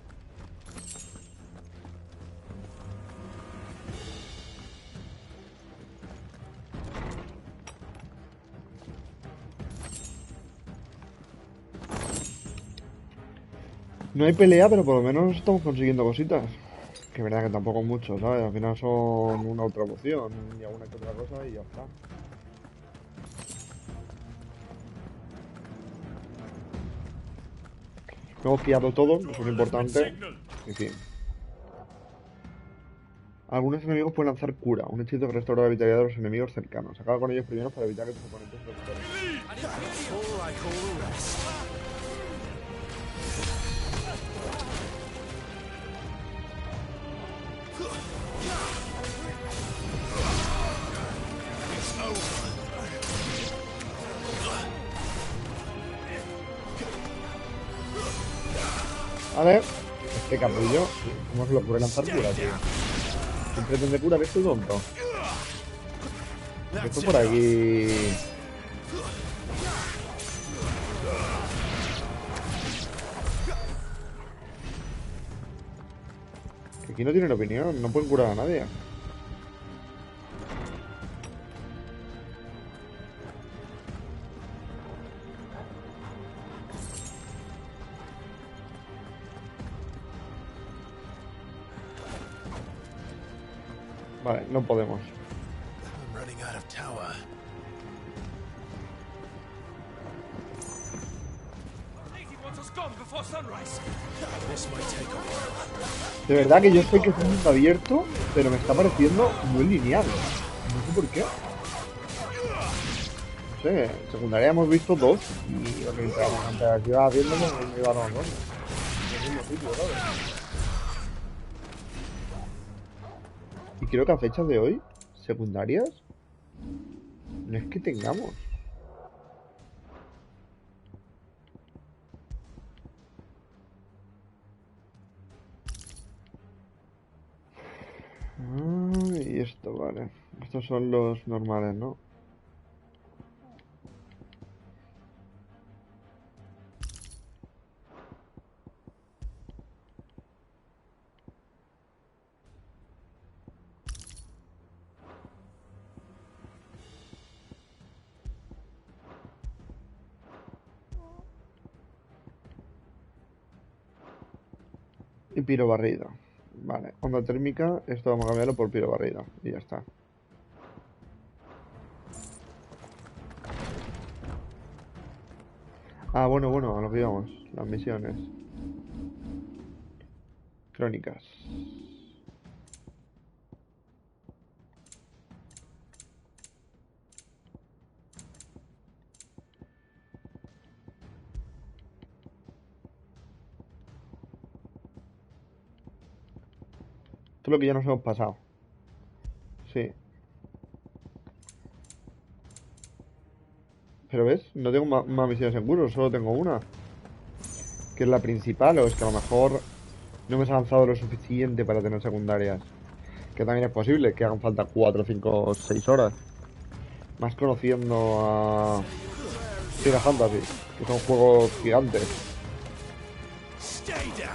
Speaker 16: No hay pelea, pero por lo menos estamos consiguiendo cositas. Que es verdad que tampoco mucho, ¿sabes? Al final son una otra poción y alguna que otra cosa y ya está. No hemos pillado todo, eso es lo importante. En fin. Algunos enemigos pueden lanzar cura, un hechizo que restaura la vitalidad de los enemigos cercanos. Acaba con ellos primero para evitar que tus oponentes se recuperen. Vale, este capullo, ¿cómo se le ocurre lanzar cura, tío? ¿Quién pretende curar esto, tonto? Esto por aquí... Que aquí no tienen opinión, no pueden curar a nadie. Vale, no podemos. De verdad que yo sé que es un mundo abierto, pero me está pareciendo muy lineal. No sé por qué. No sé, en secundaria hemos visto dos y lo que mientras iba viendo me iba dando dos. En el mismo sitio, ¿sabes? Y creo que a fechas de hoy, secundarias, no es que tengamos. Y esto, vale. Estos son los normales, ¿no? Y piro barrido. Vale, onda térmica, esto vamos a cambiarlo por piro barrido. Y ya está. Ah, bueno, a lo que íbamos. Las misiones. Crónicas. Esto es lo que ya nos hemos pasado. Sí. Pero ves, no tengo más misiones en curso, solo tengo una. Que es la principal, o es que a lo mejor no me he avanzado lo suficiente para tener secundarias. Que también es posible, que hagan falta 4, 5, 6 horas. Más conociendo Final Fantasy, que son juegos gigantes.
Speaker 1: Stay down.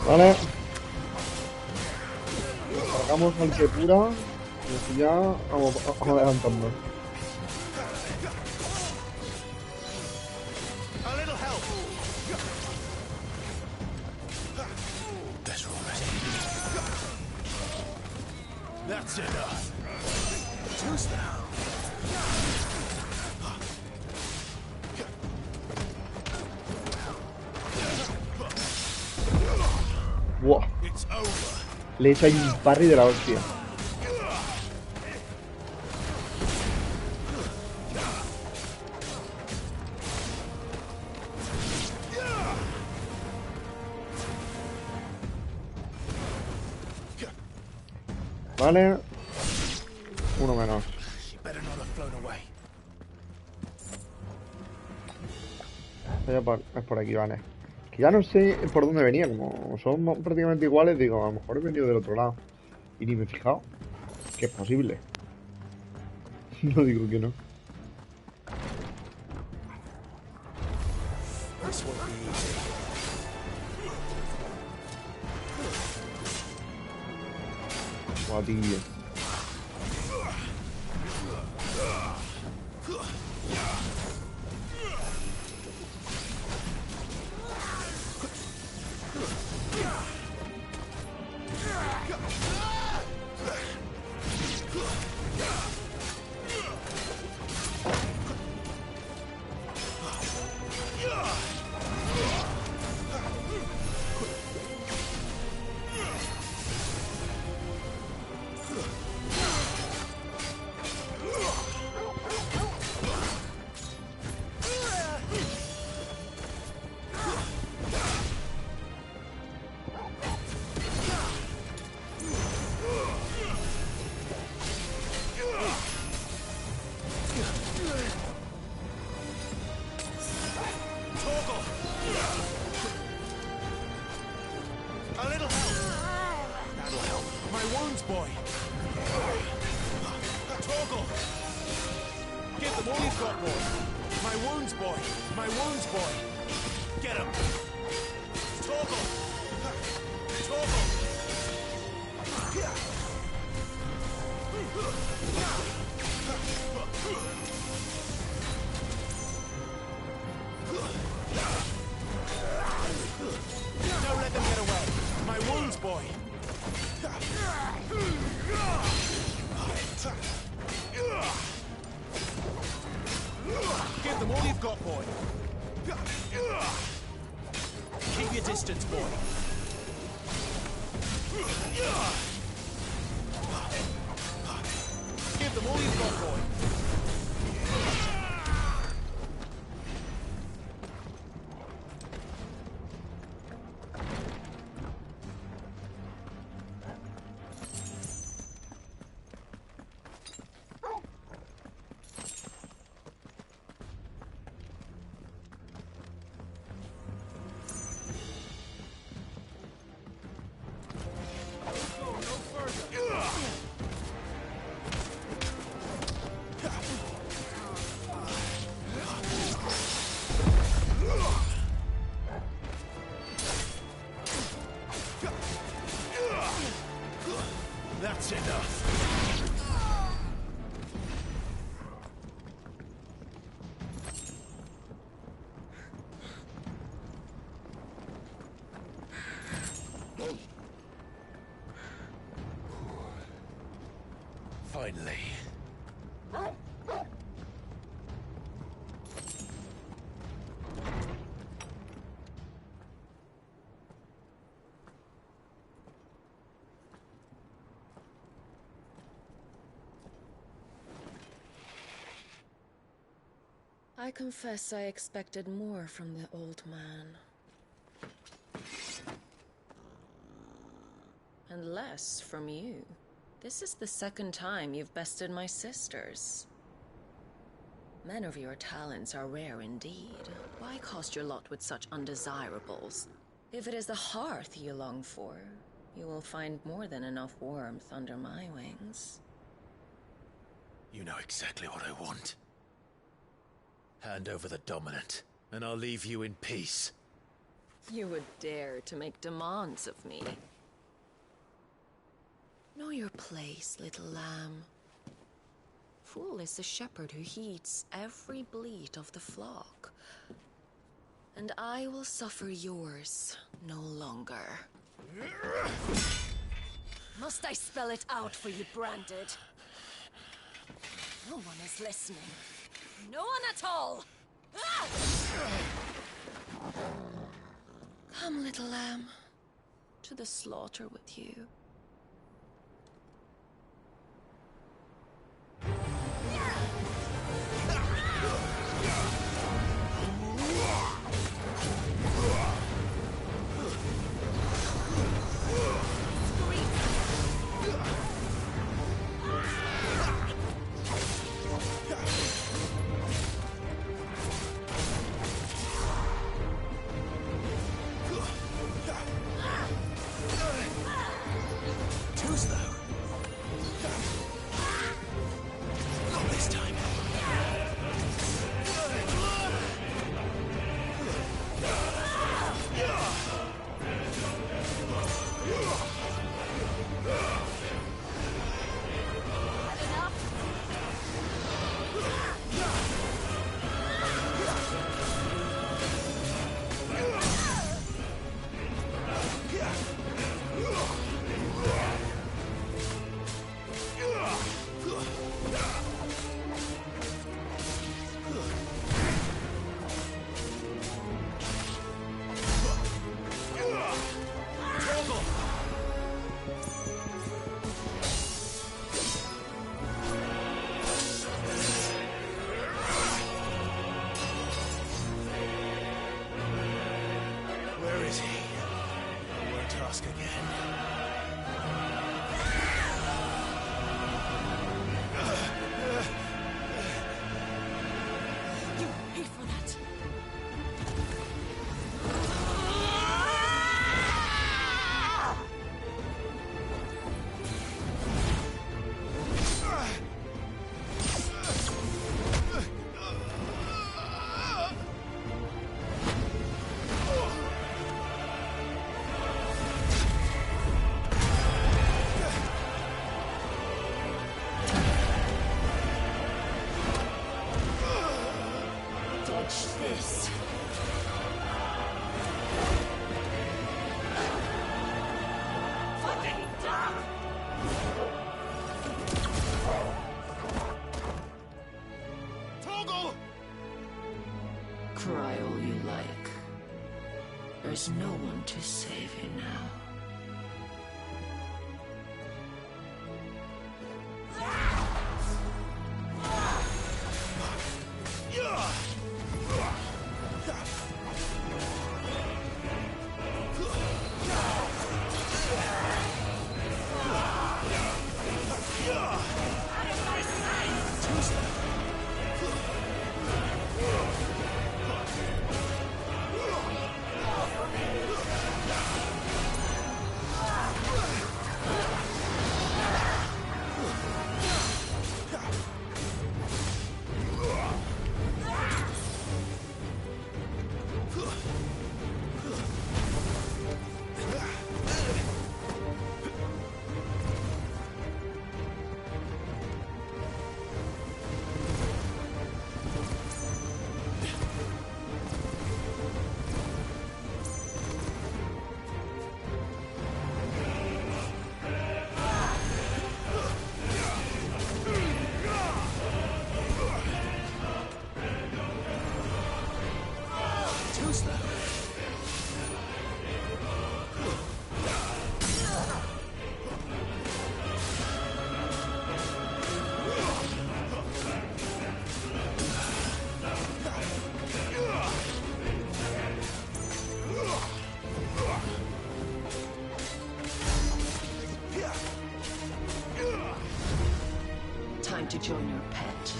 Speaker 16: Vale. Cargamos al Sepura y así ya vamos adelantando.
Speaker 1: A little help.
Speaker 11: That's already.
Speaker 1: That's enough. Too slow.
Speaker 16: Buah.
Speaker 1: It's over.
Speaker 16: Le he hecho ahí un parry de la hostia. Vale. Uno menos.
Speaker 11: Better not have flown away.
Speaker 16: Es por aquí, vale. Que ya no sé por dónde venía, como son prácticamente iguales, digo, a lo mejor he venido del otro lado. Y ni me he fijado. Que es posible. No digo que no.
Speaker 1: This won't be easy.
Speaker 16: Buah, tío.
Speaker 1: A little help. That'll help. My wounds, boy. Torgal. Give them all you've got, boy. My wounds, boy. My wounds, boy. Get him. Torgal. Torgal. Don't let them get away. My wounds, boy. Give them all you've got, boy. Keep your distance, boy. Give them all you've got, boy. That's enough.
Speaker 11: Finally.
Speaker 4: I confess I expected more from the old man. And less from you. This is the second time you've bested my sisters. Men of your talents are rare indeed. Why cast your lot with such undesirables? If it is the hearth you long for, you will find more than enough warmth under my wings.
Speaker 11: You know exactly what I want. Hand over the dominant, and I'll leave you in peace.
Speaker 4: You would dare to make demands of me. Know your place, little lamb. Fool is the shepherd who heeds every bleat of the flock. And I will suffer yours no longer. Must I spell it out for you, Branded? No one is listening. No one at all! Ah! Come, little lamb, to the slaughter with you. Cry all you like. There's no one to save you now. going to join your pet.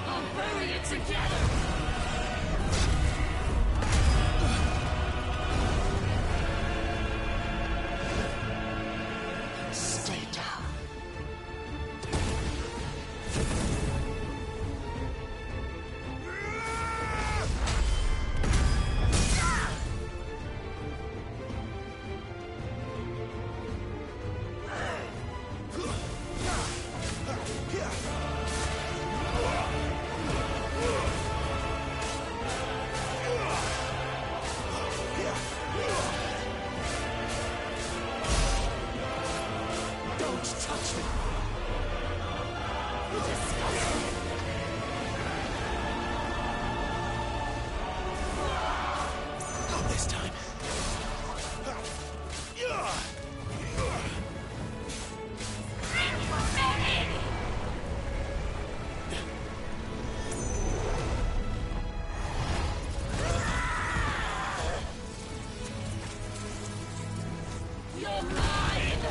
Speaker 17: I'll bury it together!
Speaker 12: Stay down. Don't touch me. Not this time.
Speaker 17: You're mine!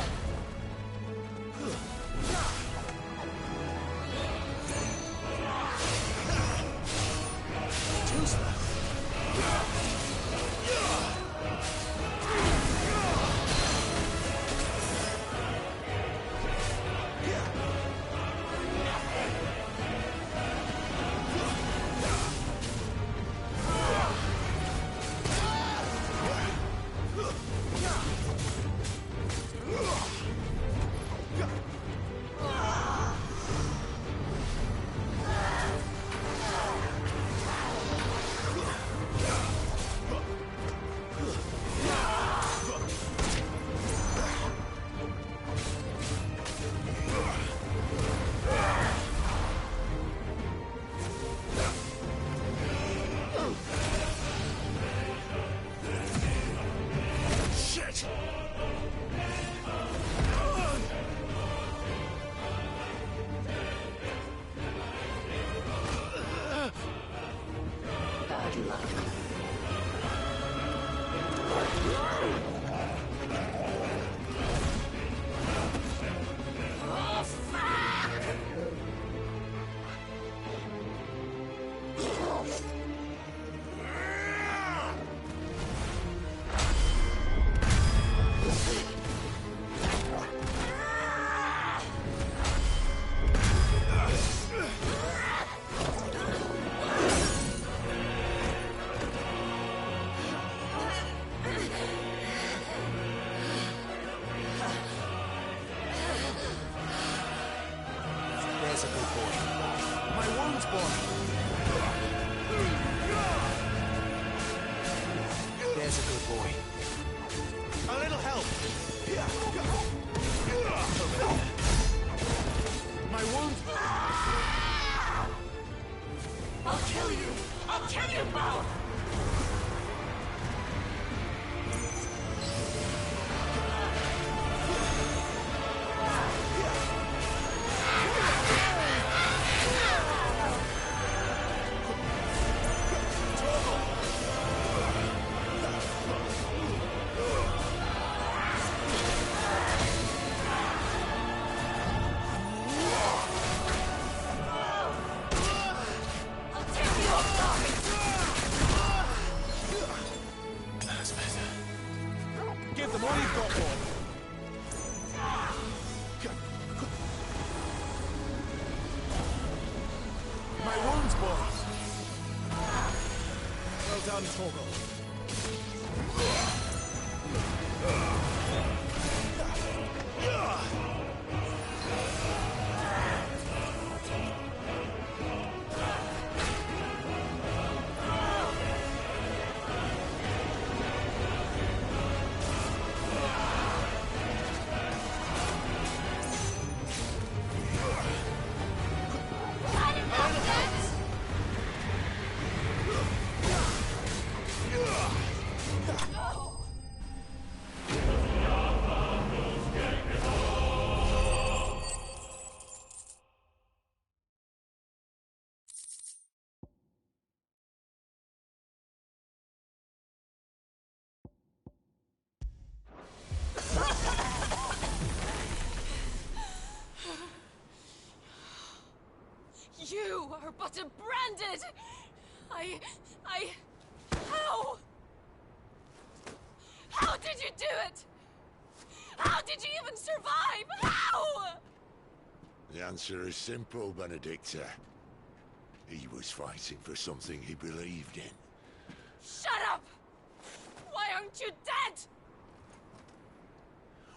Speaker 12: Too slow. Shit!
Speaker 4: Bad luck.
Speaker 17: Oh, fuck!
Speaker 12: There's a good boy.
Speaker 1: My wounds, boy.
Speaker 12: There's a good boy.
Speaker 1: A little help. My wounds.
Speaker 17: I'll kill you! I'll kill you both! I'll tear you apart!
Speaker 12: That's better.
Speaker 1: Give them all you've got, boy. My wounds, boys. Well done, Torgal.
Speaker 17: Why did that
Speaker 4: You are but a branded... How? How did you do it? How did you even survive? How?
Speaker 2: The answer is simple, Benedicta. He was fighting for something he believed in.
Speaker 4: Shut up! Why aren't you dead?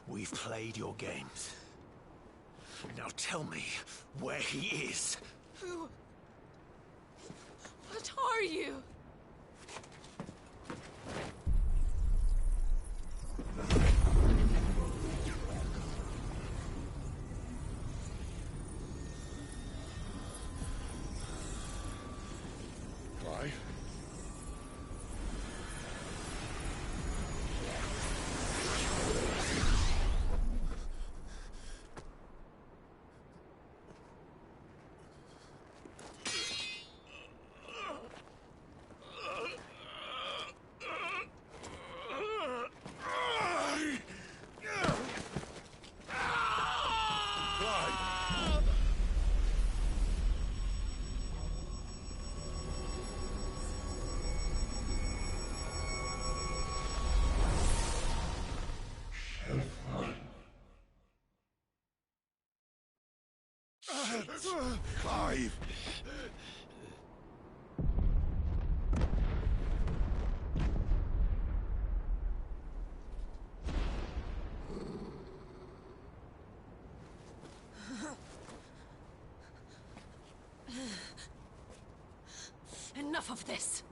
Speaker 12: We've played your games. Now tell me where he is.
Speaker 4: Who? What are you?
Speaker 2: Clive? Clive!
Speaker 4: Enough of this.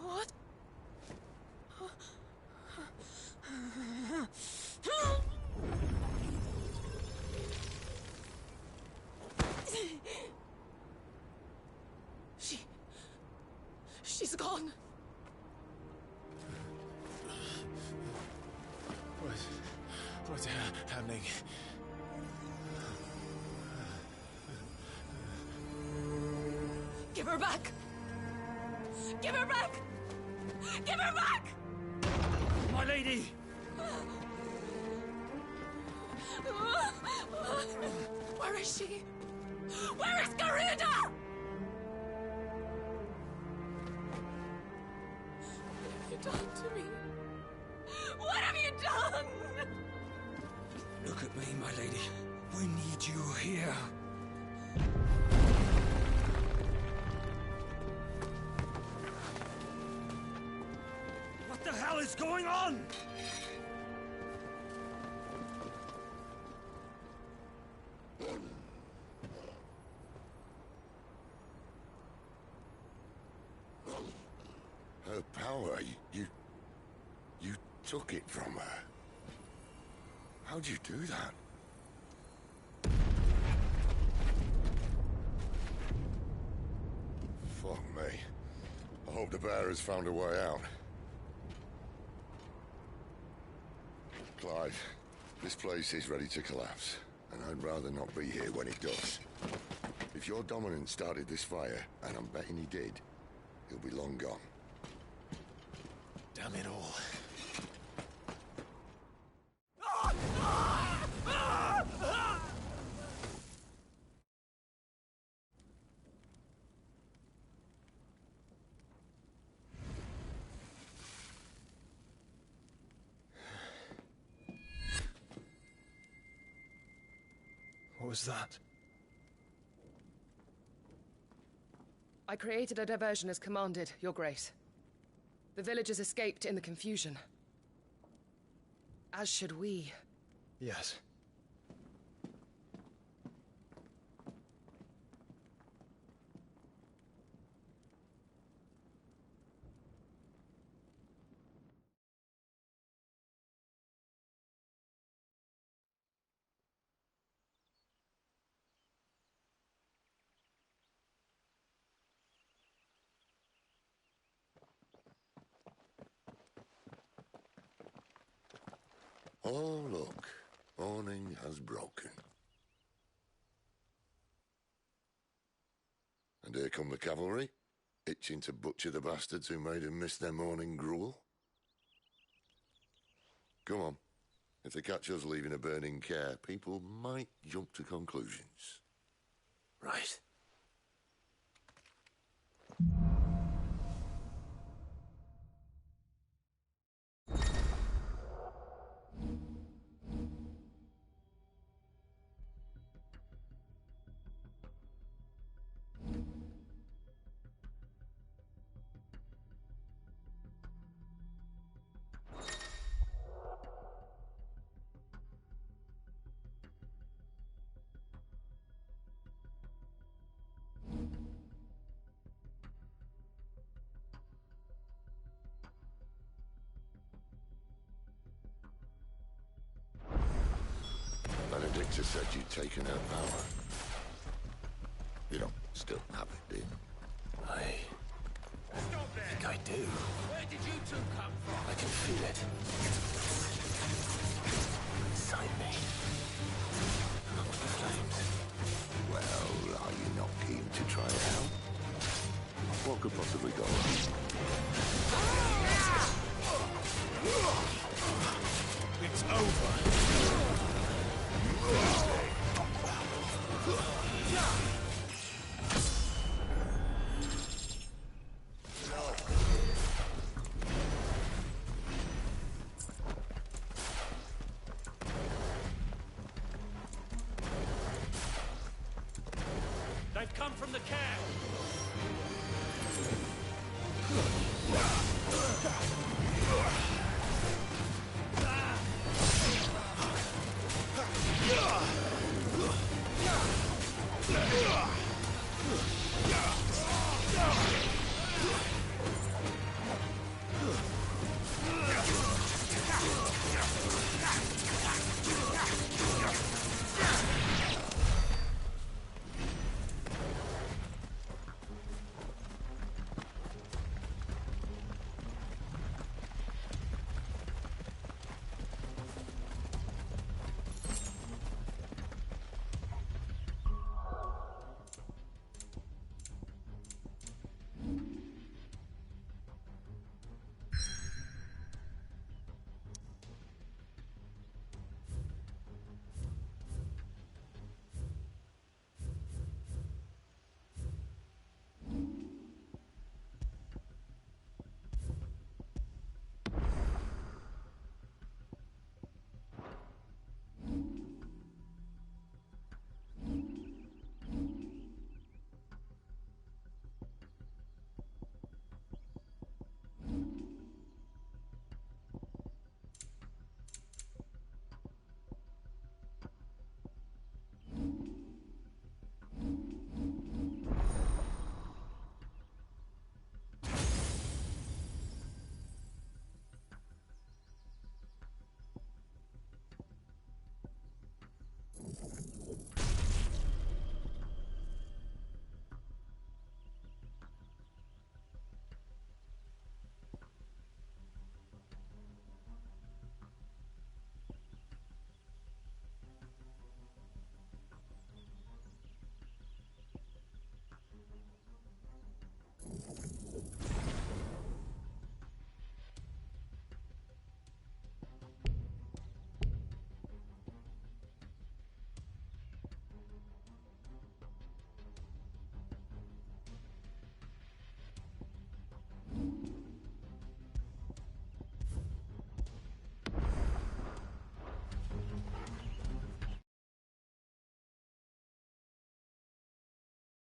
Speaker 4: What? She's gone.
Speaker 12: What's happening?
Speaker 4: Give her back! Give her back! Give her back!
Speaker 6: My lady!
Speaker 4: Where is she? Where is Garuda? What have you done to me? What have you done?
Speaker 6: Look at me, my lady. We need you here. What the hell is going on?
Speaker 2: Her power, you took it from her. How'd you do that? Fuck me. I hope the bear has found a way out. Clive, this place is ready to collapse, and I'd rather not be here when it does. If your dominant started this fire, and I'm betting he did, he'll be long gone.
Speaker 12: Damn it all.
Speaker 11: What was that?
Speaker 8: I created a diversion as commanded, Your Grace. The villagers escaped in the confusion. As should we.
Speaker 11: Yes.
Speaker 2: Oh, look. Morning has broken. And here come the cavalry, itching to butcher the bastards who made them miss their morning gruel. Come on. If they catch us leaving a burning care, people might jump to conclusions.
Speaker 11: Right.
Speaker 2: Benedicta said you'd taken her power. You don't still have it, do you?
Speaker 11: I think I do.
Speaker 17: Where did you two come from?
Speaker 11: I can feel it. Inside me. Amongst the flames.
Speaker 2: Well, are you not keen to try it out? What could possibly go wrong?
Speaker 1: It's over.
Speaker 17: They've come from the camp.